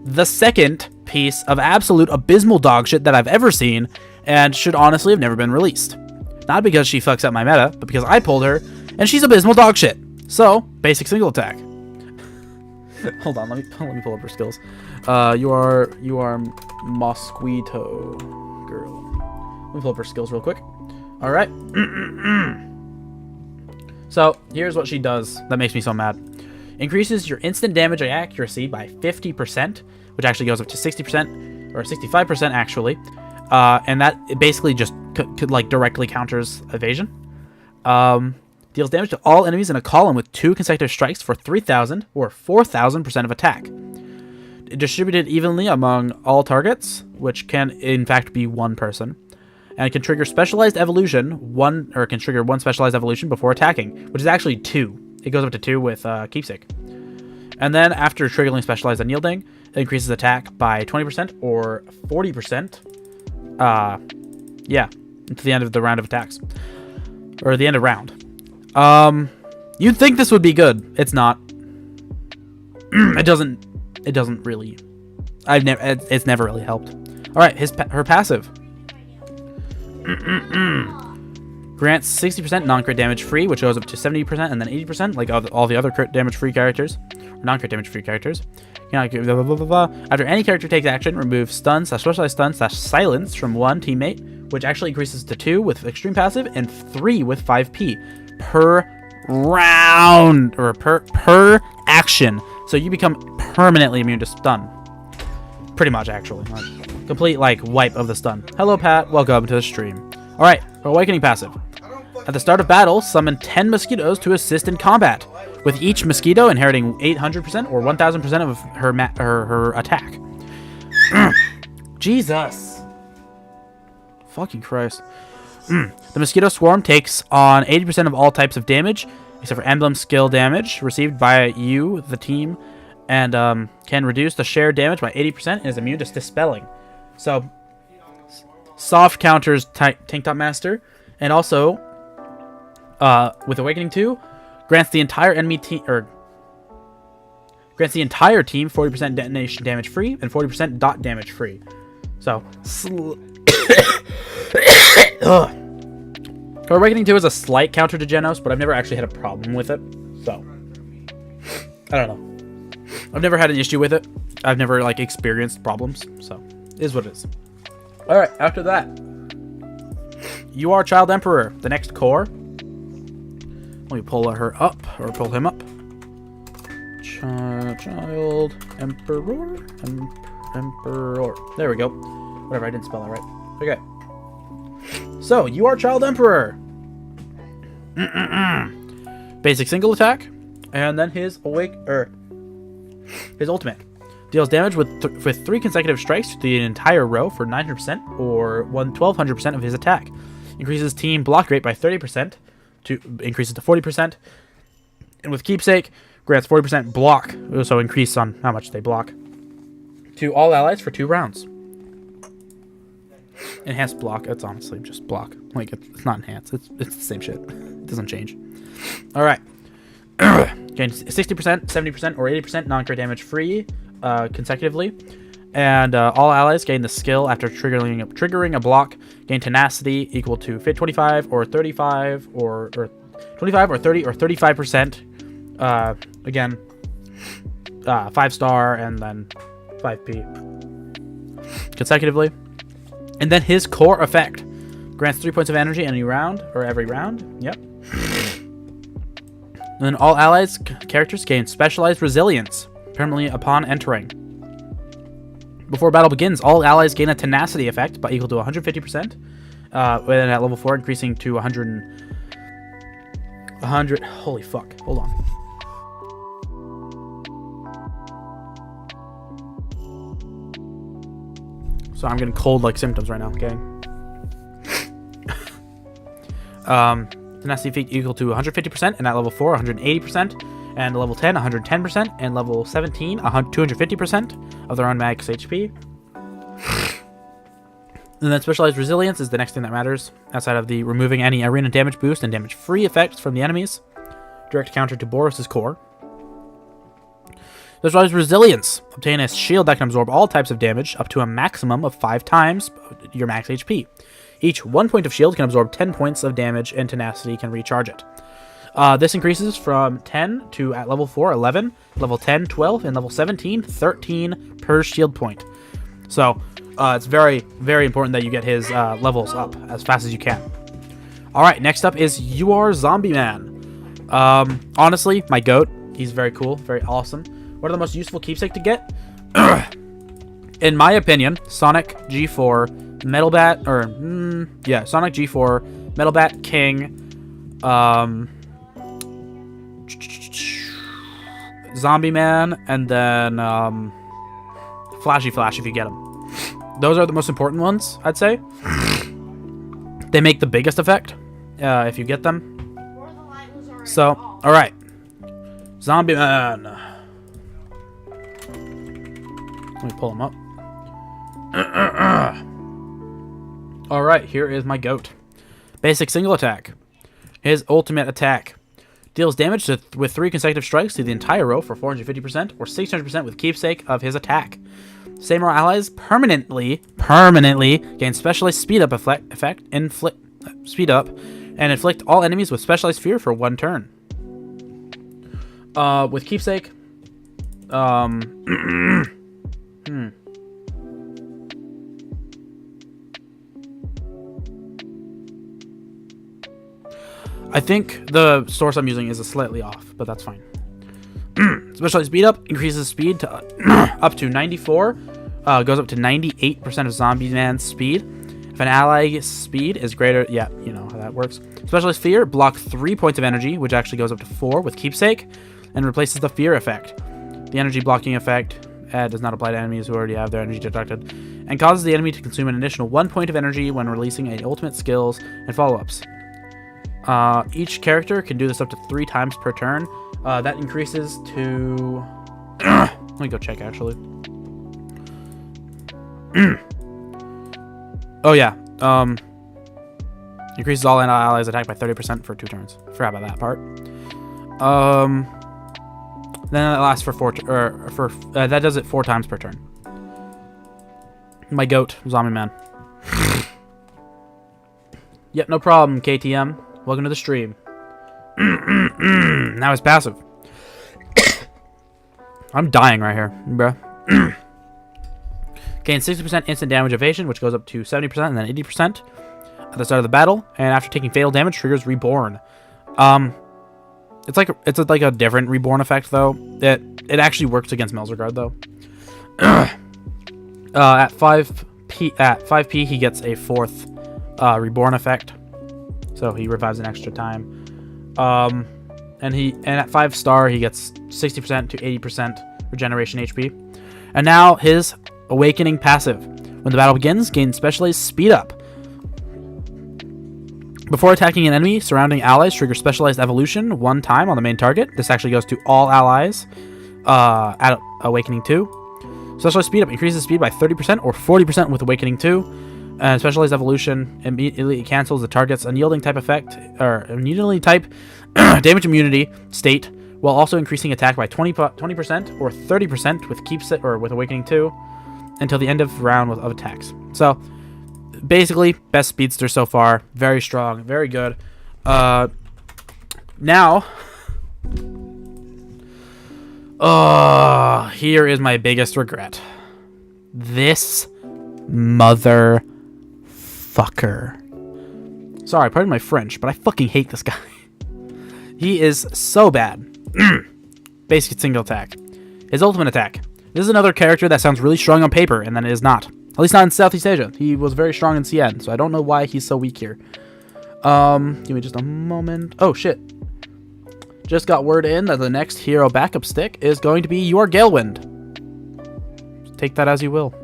the second piece of absolute abysmal dog shit that I've ever seen, and should honestly have never been released. Not because she fucks up my meta, but because I pulled her, and she's abysmal dog shit. So, basic single attack. Hold on, let me pull up her skills. You are Mosquito Girl. Let me pull up her skills real quick. All right. So here's what she does that makes me so mad. Increases your instant damage accuracy by 50%, which actually goes up to 60% or 65% actually, and that it basically just could like directly counters evasion. Deals damage to all enemies in a column with 2 consecutive strikes for 3,000 or 4,000% of attack. Distributed evenly among all targets, which can in fact be one person. and can trigger specialized evolution can trigger one specialized evolution before attacking, which is actually 2. It goes up to 2 with Keepsake. And then after triggering specialized unyielding, it increases attack by 20% or 40%. Yeah, to the end of the round of attacks, or the end of round. You'd think this would be good. It's not. It doesn't really. It's never really helped. All right, her passive grants 60% non-crit damage free, which goes up to 70% and then 80%, like all the other crit damage free characters, or non-crit damage free characters. After any character takes action, remove stun / specialized stun / silence from one teammate, which actually increases to 2 with extreme passive and 3 with 5p per round, or per action. So you become permanently immune to stun. Pretty much, actually. Complete, like, wipe of the stun. Hello, Pat. Welcome to the stream. Alright, her Awakening passive. At the start of battle, summon 10 mosquitoes to assist in combat, with each mosquito inheriting 800% or 1000% of her attack. Jesus. Fucking Christ. The mosquito swarm takes on 80% of all types of damage, except for emblem skill damage received by you, the team, and can reduce the shared damage by 80% and is immune to dispelling. So, soft counters Tank Top Master, and also with Awakening 2, grants the entire enemy team, or grants the entire team 40% detonation damage free and 40% dot damage free. So, Awakening 2 is a slight counter to Genos, but I've never actually had a problem with it. So, I don't know. I've never had an issue with it. I've never like experienced problems. So, it is what it is. All right. After that, you are Child Emperor, the next core. Let me pull her up, or pull him up. Child Emperor. Emperor. There we go. Whatever, I didn't spell it right. Okay. So, you are Child Emperor. Basic single attack, and then his his ultimate deals damage with 3 consecutive strikes to the entire row for 900% or 1200% of his attack. Increases team block rate by 30% to increases to 40%, and with Keepsake grants 40% block, so increase on how much they block to all allies for 2 rounds. Enhanced block, it's honestly just block. Like, it's not enhanced, it's the same shit. It doesn't change. Alright. Gain 60%, 70%, or 80% non-crit damage free consecutively. And all allies gain the skill after triggering a block. Gain tenacity equal to 25 or 35 or 25 or 30 or 35%. Again, 5-star and then 5p consecutively. And then his core effect grants 3 points of energy any round, or every round. Yep. And then all allies characters gain specialized resilience permanently upon entering. Before battle begins, all allies gain a tenacity effect by equal to 150%. And at level 4, increasing to 100. Holy fuck! Hold on. So I'm getting cold-like symptoms right now, okay? Tenacity feat equal to 150%, and at level 4, 180%, and level 10, 110%, and level 17, 250% of their own max HP. And then specialized resilience is the next thing that matters, outside of the removing any arena damage boost and damage-free effects from the enemies. Direct counter to Boris's core. Specialized resilience. Obtain a shield that can absorb all types of damage up to a maximum of 5 times your max HP. Each 1 point of shield can absorb 10 points of damage, and tenacity can recharge it. This increases from 10 to, at level 4, 11, level 10, 12, and level 17, 13 per shield point. So, it's very, very important that you get his levels up as fast as you can. Alright, next up is You Are Zombie Man. Honestly, my goat. He's very cool, very awesome. One of the most useful keepsake to get. In my opinion, Sonic G4, Metal Bat, or, Sonic G4, Metal Bat, King, Zombie Man, and then Flashy Flash if you get him. Those are the most important ones, I'd say. They make the biggest effect if you get them. So, all right, Zombie Man. Let me pull him up. All right, here is my goat. Basic single attack. His ultimate attack deals damage with 3 consecutive strikes to the entire row for 450% or 600% with keepsake of his attack. Same row allies permanently gain specialized speed up speed up and inflict all enemies with specialized fear for 1 turn. With keepsake, I think the source I'm using is slightly off, but that's fine. Specialized speed up increases speed to up to 94, goes up to 98% of Zombie Man's speed. If an ally's speed is greater, yeah, you know how that works. Specialized fear, block 3 points of energy, which actually goes up to 4 with keepsake, and replaces the fear effect. The energy blocking effect does not apply to enemies who already have their energy deducted, and causes the enemy to consume an additional 1 point of energy when releasing a ultimate skills and follow-ups. Each character can do this up to 3 times per turn. That increases to... Let me go check, actually. Oh, yeah. Increases all allies' attack by 30% for 2 turns. Forgot about that part. Then it lasts for 4... that does it 4 times per turn. My goat, Zombie Man. Yep, no problem, KTM. Welcome to the stream. Now it's passive. I'm dying right here, bruh. Gain 60% instant damage evasion, which goes up to 70% and then 80% at the start of the battle. And after taking fatal damage, triggers Reborn. It's like a different Reborn effect though. It actually works against Melzerguard though. At 5p he gets a 4th Reborn effect. So he revives an extra time. And at 5-star he gets 60% to 80% regeneration HP. And now his Awakening passive. When the battle begins, gain specialized speed up. Before attacking an enemy, surrounding allies trigger specialized evolution 1 time on the main target. This actually goes to all allies at Awakening 2. Specialized speed up increases speed by 30% or 40% with Awakening 2. And specialized evolution immediately cancels the target's unyielding type effect or unyielding type damage immunity state, while also increasing attack by 20% or 30% with keepsake or with Awakening 2 until the end of round of attacks. So basically, best speedster so far. Very strong, very good. Now, here is my biggest regret. This motherfucker. Sorry, pardon my French, but I fucking hate this guy. He is so bad. Basic single attack. His ultimate attack. This is another character that sounds really strong on paper, and then it is not. At least not in Southeast Asia. He was very strong in CN, so I don't know why he's so weak here. Give me just a moment. Oh, shit. Just got word in that the next hero backup stick is going to be your Galewind. Take that as you will.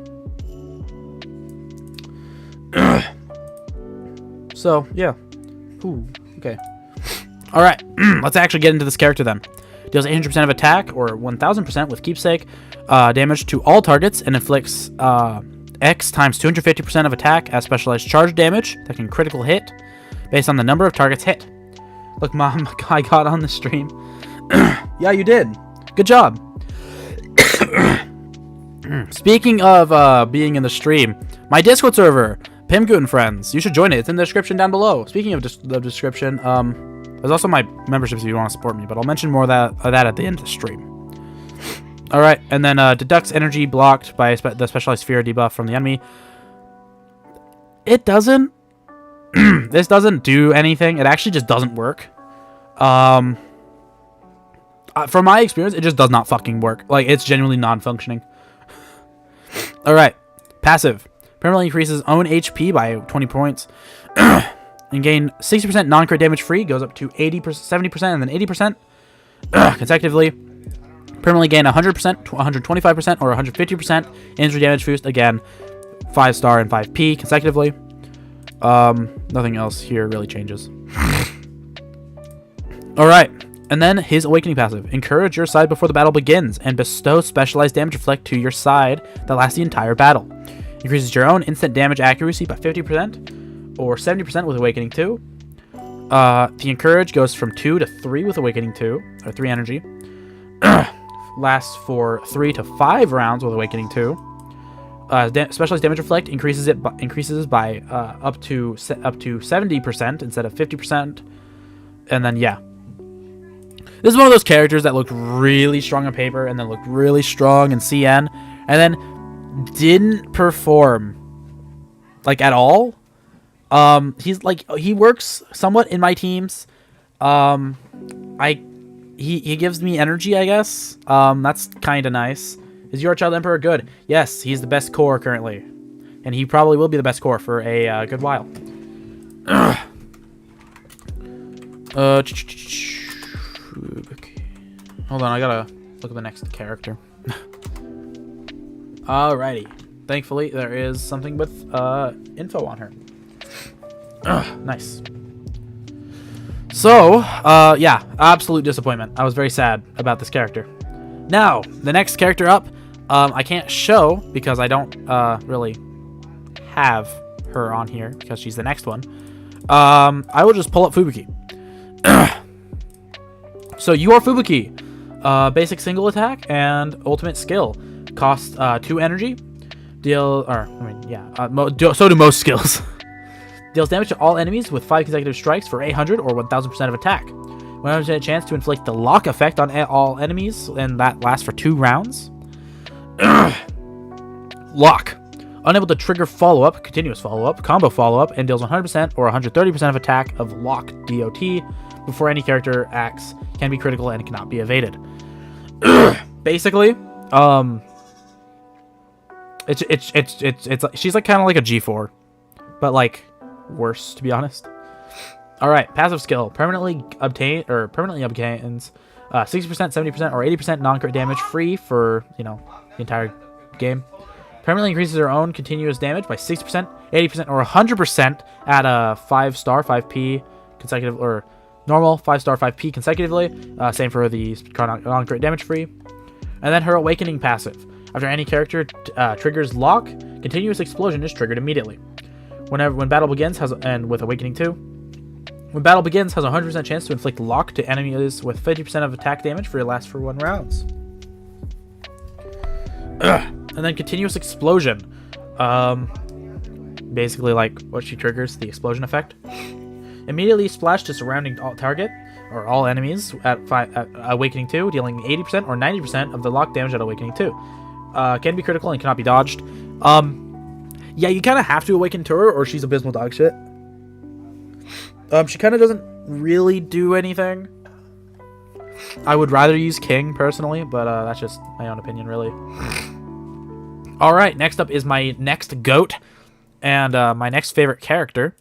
So, yeah. Ooh, okay. Alright, let's actually get into this character then. Deals 800% of attack, or 1000% with keepsake, damage to all targets, and inflicts X times 250% of attack as specialized charge damage that can critical hit based on the number of targets hit. Look, Mom, I got on the stream. Yeah, you did. Good job. Speaking of being in the stream, my Discord server, Pimgoon Friends, you should join it. It's in the description down below. Speaking of the description, there's also my memberships if you want to support me, but I'll mention more of that at the end of the stream. Alright, and then deducts energy blocked by the specialized fear debuff from the enemy. It doesn't... this doesn't do anything. It actually just doesn't work. From my experience, it just does not fucking work. Like, it's genuinely non-functioning. Alright, passive. Permanently increases own HP by 20 points. And gain 60% non-crit damage free. Goes up to 80%, 70%, and then 80% consecutively. Permanently gain 100%, 125%, or 150% injury damage boost. Again, 5-star and 5p consecutively. Nothing else here really changes. Alright, and then his awakening passive. Encourage your side before the battle begins, and bestow specialized damage reflect to your side that lasts the entire battle. Increases your own instant damage accuracy by 50%, or 70% with Awakening 2. The Encourage goes from 2 to 3 with Awakening 2, or 3 energy. Lasts for 3 to 5 rounds with Awakening 2. Specialized damage reflect increases by up to 70% instead of 50%. And then yeah. This is one of those characters that looked really strong on paper and then looked really strong in CN and then didn't perform like at all. He's like, he works somewhat in my teams. He gives me energy, I guess. That's kind of nice. Is your child emperor good? Yes, he's the best core currently, and he probably will be the best core for a good while. Hold on, I gotta look at the next character. Alrighty. Thankfully, there is something with info on her. Nice. So, yeah, absolute disappointment. I was very sad about this character. Now, the next character up, I can't show because I don't really have her on here because she's the next one. I will just pull up Fubuki. So, you are Fubuki. Basic single attack and ultimate skill. Cost 2 energy. So do most skills. Deals damage to all enemies with 5 consecutive strikes for 800 or 1000% of attack. 100% chance to inflict the lock effect on all enemies, and that lasts for 2 rounds. Lock. Unable to trigger follow-up, continuous follow-up, combo follow-up, and deals 100% or 130% of attack of lock DOT before any character acts, can be critical and cannot be evaded. Basically, it's she's like kind of like a G4, but like worse, to be honest. All right, passive skill permanently obtains 60%, 70%, or 80% non-crit damage free for the entire game. Permanently increases their own continuous damage by 60%, 80%, or 100% at a 5-star 5p consecutive or normal 5-star 5p consecutively. Same for the non-crit damage free. And then her awakening passive. After any character triggers lock, continuous explosion is triggered immediately. When battle begins, and with Awakening 2, when battle begins, has a 100% chance to inflict lock to enemies with 50% of attack damage for your last for 1 rounds. And then continuous explosion. Basically like what she triggers, the explosion effect. Immediately splash to surrounding target or all enemies at Awakening 2, dealing 80% or 90% of the lock damage at Awakening 2. Can be critical and cannot be dodged. Yeah, you kind of have to awaken to her or she's abysmal dog shit. She kind of doesn't really do anything. I would rather use King personally, but that's just my own opinion, really. Alright, next up is my next GOAT and my next favorite character.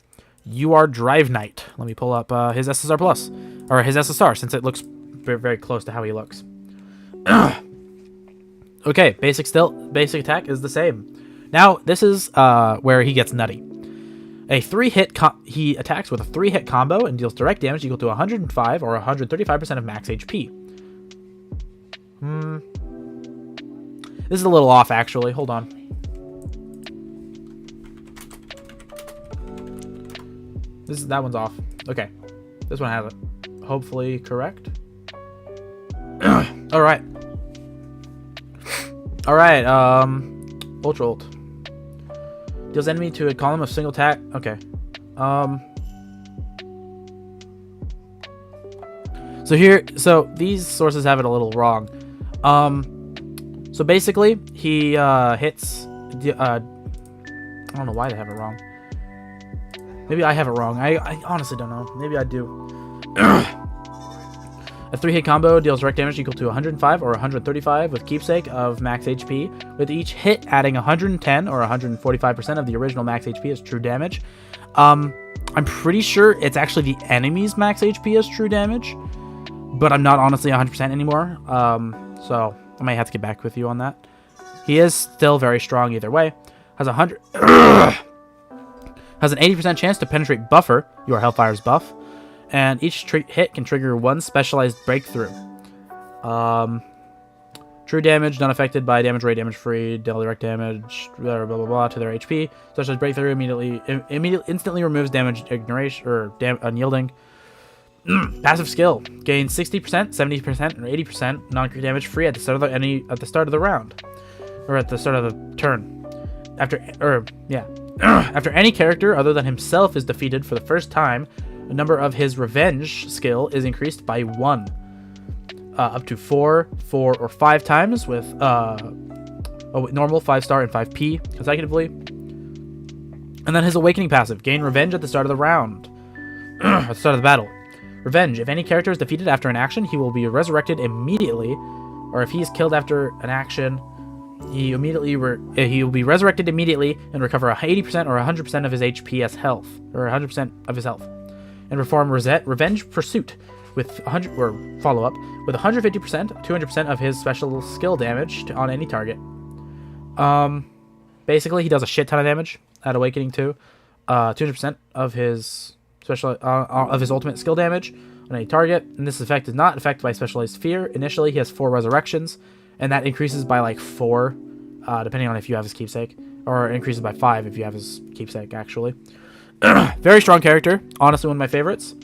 You are Drive Knight. Let me pull up his SSR Plus, or his SSR, since it looks very, very close to how he looks. Okay, basic attack is the same. Now, this is where he gets nutty. He attacks with a 3-hit combo and deals direct damage equal to 105 or 135% of max HP. This is a little off, actually. Hold on. That one's off. Okay. This one has it. Hopefully correct. Alright. Alright, Ultra Ult. Deals enemy to a column of single attack. Okay. So these sources have it a little wrong. So basically, he hits. I don't know why they have it wrong. Maybe I have it wrong. I honestly don't know. Maybe I do. A 3-hit combo deals direct damage equal to 105 or 135 with keepsake of max HP, with each hit adding 110 or 145% of the original max HP as true damage. I'm pretty sure it's actually the enemy's max HP as true damage, but I'm not honestly 100% anymore. So I might have to get back with you on that. He is still very strong either way. Has 100 Has an 80% chance to penetrate buffer, your Hellfire's buff, and each hit can trigger one specialized breakthrough. True damage, not affected by damage rate, damage free, deal direct damage, blah blah blah, blah to their HP. Such as breakthrough instantly removes damage ignoration or unyielding. Passive skill gains 60%, 70%, or 80% non-crit damage free at the start of the round, or at the start of the turn. After any character other than himself is defeated for the first time, the number of his revenge skill is increased by 1. Up to 4, or 5 times with normal, 5-star, and 5p consecutively. And then his awakening passive, gain revenge at the start of the round, at the start of the battle. Revenge, if any character is defeated after an action, he will be resurrected immediately, or if he is killed after an action, he will be resurrected immediately and recover 80% or 100% of his HP as health, or 100% of his health, and perform revenge pursuit with 100 or follow up with 150%, 200% of his special skill damage on any target. Basically, he does a shit ton of damage at Awakening 2. 200% of his special of his ultimate skill damage on any target, and this effect is not affected by specialized fear. Initially, he has 4 resurrections, and that increases by like 4, depending on if you have his keepsake, or increases by 5 if you have his keepsake. Actually, very strong character. Honestly, one of my favorites.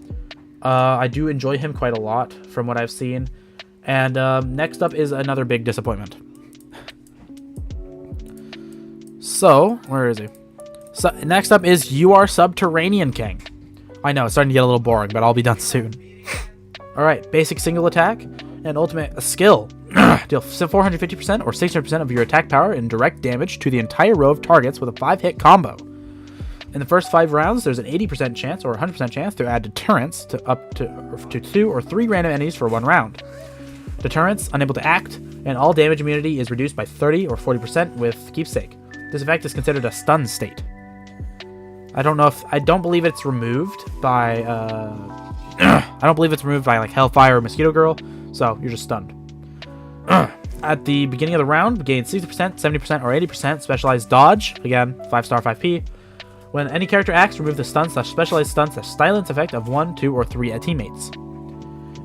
I do enjoy him quite a lot from what I've seen. And next up is another big disappointment. So, where is he? So, next up is You Are Subterranean King. I know, it's starting to get a little boring, but I'll be done soon. Alright, basic single attack and ultimate skill. Deal 450% or 600% of your attack power and direct damage to the entire row of targets with a 5-hit combo. In the first 5 rounds, there's an 80% chance or 100% chance to add deterrence to up to 2 or 3 random enemies for 1 round. Deterrence, unable to act, and all damage immunity is reduced by 30 or 40% with keepsake. This effect is considered a stun state. I don't believe it's removed by like Hellfire or Mosquito Girl, so you're just stunned. At the beginning of the round, gain 60%, 70%, or 80% specialized dodge. Again, 5-star, 5p. When any character acts, remove the stun/specialized stun/silence effect of 1, 2, or 3 teammates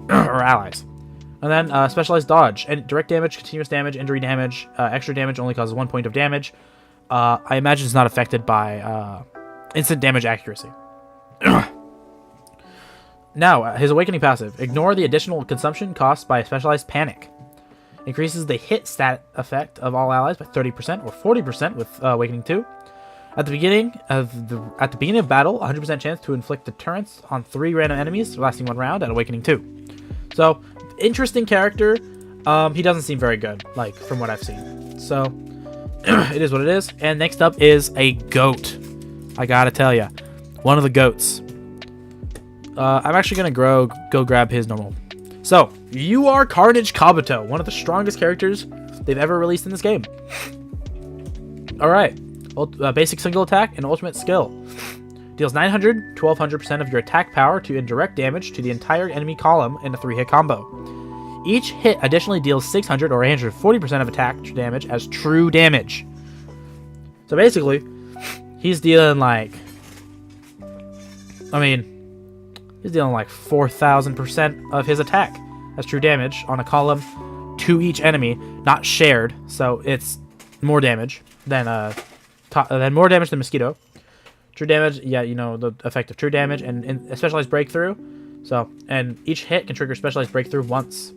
or allies. And then specialized dodge and direct damage, continuous damage, injury damage, extra damage only causes 1 point of damage. I imagine it's not affected by instant damage accuracy. Now, his awakening passive. Ignore the additional consumption caused by a specialized panic. Increases the hit stat effect of all allies by 30% or 40% with awakening 2. At the beginning of battle, 100% chance to inflict deterrence on 3 random enemies lasting 1 round at awakening 2. So, interesting character. He doesn't seem very good, like from what I've seen. So, it is what it is. And next up is a goat. I gotta tell ya, one of the goats. I'm actually gonna go grab his normal. So, you are Carnage Kabuto, one of the strongest characters they've ever released in this game. Alright, basic single attack and ultimate skill. Deals 900, 1200% of your attack power to indirect damage to the entire enemy column in a 3-hit combo. Each hit additionally deals 600 or 840% of attack damage as true damage. So basically, he's dealing like, he's dealing like 4,000% of his attack as true damage on a column to each enemy, not shared. So it's more damage than Mosquito. True damage, yeah, you know the effect of true damage and a specialized breakthrough. So, and each hit can trigger specialized breakthrough once.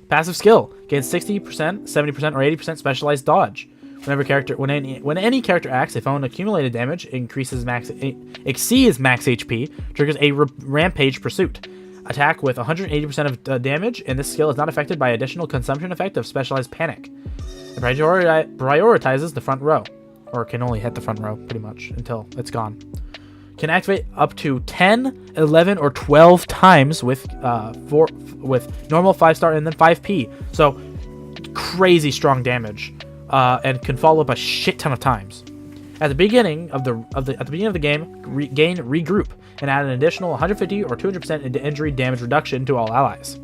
Passive skill gains 60%, 70%, or 80% specialized dodge. When any character acts, if own accumulated damage exceeds max HP, triggers a rampage pursuit. Attack with 180% of damage, and this skill is not affected by additional consumption effect of specialized panic. It prioritizes the front row, or can only hit the front row pretty much until it's gone. Can activate up to 10, 11, or 12 times with normal 5-star and then 5p. So crazy strong damage. And can follow up a shit ton of times. At the beginning of the game, gain regroup and add an additional 150 or 200% into injury damage reduction to all allies.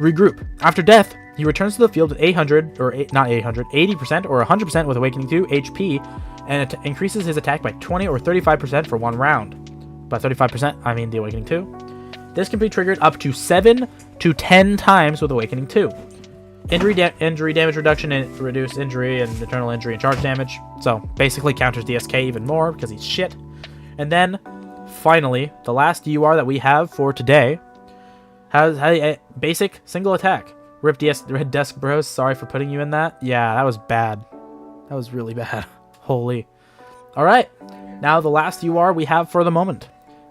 Regroup. After death, He returns to the field with 800, or not 800, 80% or 100% with Awakening 2 HP, and it increases his attack by 20 or 35% for 1 round. By 35%, I mean the Awakening 2. This can be triggered up to 7 to 10 times with Awakening 2. Injury damage reduction and reduced injury and eternal injury and charge damage. So basically counters DSK even more because he's shit. And then finally, the last UR that we have for today has a basic single attack. Rip Desk Bros, sorry for putting you in that. Yeah, that was bad. That was really bad. Holy. Alright, now the last UR we have for the moment.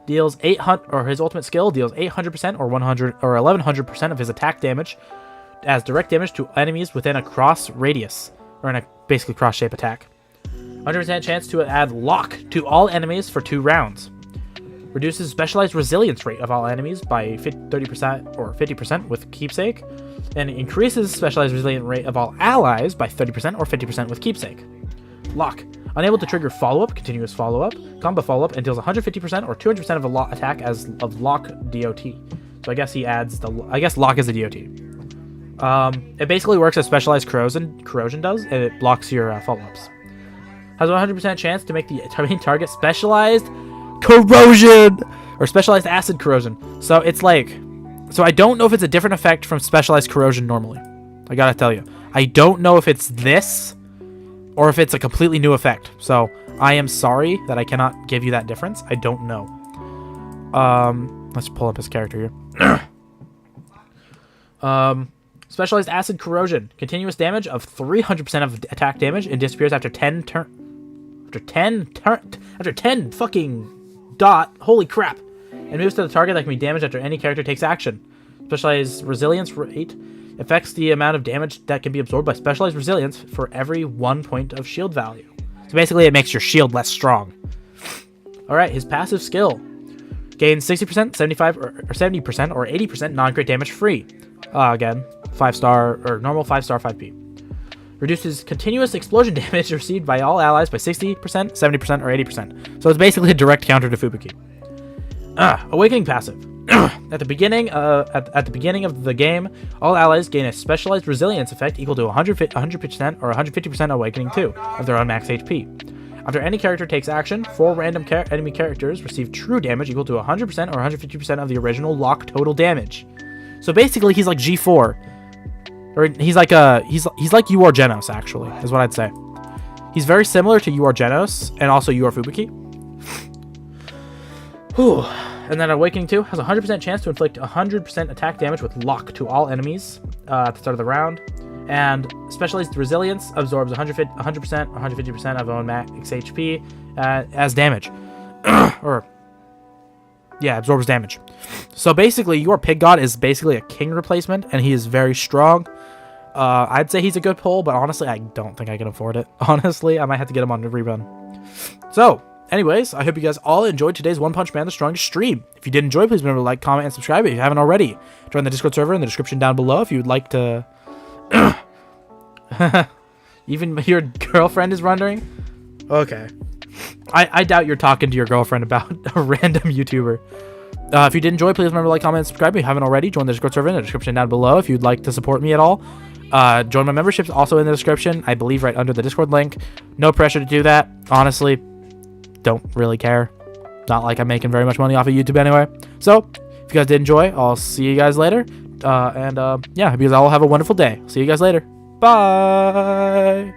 Deals 800, or his ultimate skill deals 800% or 100 or 1100% of his attack damage as direct damage to enemies within a cross radius, or in a basically cross shape attack. 100% chance to add lock to all enemies for 2 rounds. Reduces specialized resilience rate of all enemies by 30% or 50% with keepsake, and increases specialized resilience rate of all allies by 30% or 50% with keepsake. Lock. Unable to trigger follow-up, continuous follow-up, combo follow-up, and deals 150% or 200% of a lock attack as of lock DOT. So I guess he adds lock is a DOT. It basically works as specialized corrosion does, and it blocks your follow-ups. Has a 100% chance to make the main target specialized corrosion or specialized acid corrosion. So it's like, so I don't know if it's a different effect from specialized corrosion normally. I gotta tell you, I don't know if it's this or if it's a completely new effect. So I am sorry that I cannot give you that difference. I don't know. Let's pull up his character here. Specialized acid corrosion, continuous damage of 300% of attack damage and disappears after 10 fucking dot. Holy crap! And moves to the target that can be damaged after any character takes action. Specialized resilience rate affects the amount of damage that can be absorbed by specialized resilience for every 1 point of shield value. So basically, it makes your shield less strong. All right, his passive skill gains 60%, 75, or 70%, or 80% non-crit damage free. Again, 5-star or normal 5-star 5p. Reduces continuous explosion damage received by all allies by 60%, 70%, or 80%. So it's basically a direct counter to Fubuki. Awakening passive. At the beginning of the game, all allies gain a specialized resilience effect equal to 100% or 150% Awakening 2 of their own max HP. After any character takes action, 4 random enemy characters receive true damage equal to 100% or 150% of the original lock total damage. So basically, he's like G4. Or he's like UR Genos, actually, is what I'd say. He's very similar to UR Genos and also UR Fubuki. Whew. And then Awakening 2 has a 100% chance to inflict 100% attack damage with lock to all enemies at the start of the round. And Specialized Resilience absorbs 100% or 150% of own max HP as damage. Absorbs damage. So basically, your Pig God is basically a king replacement, and he is very strong. I'd say he's a good pull, but honestly, I don't think I can afford it. Honestly, I might have to get him on the rerun. So, anyways, I hope you guys all enjoyed today's One Punch Man the Strongest stream. If you did enjoy, please remember to like, comment, and subscribe if you haven't already. Join the Discord server in the description down below if you would like to... Even your girlfriend is wondering? Okay. I doubt you're talking to your girlfriend about a random YouTuber. If you did enjoy, please remember to like, comment, and subscribe. If you haven't already, join the Discord server in the description down below if you'd like to support me at all. Join my memberships also in the description. I believe right under the Discord link. No pressure to do that. Honestly, don't really care. Not like I'm making very much money off of YouTube anyway. So, if you guys did enjoy, I'll see you guys later. Yeah, hope you guys all have a wonderful day. See you guys later. Bye!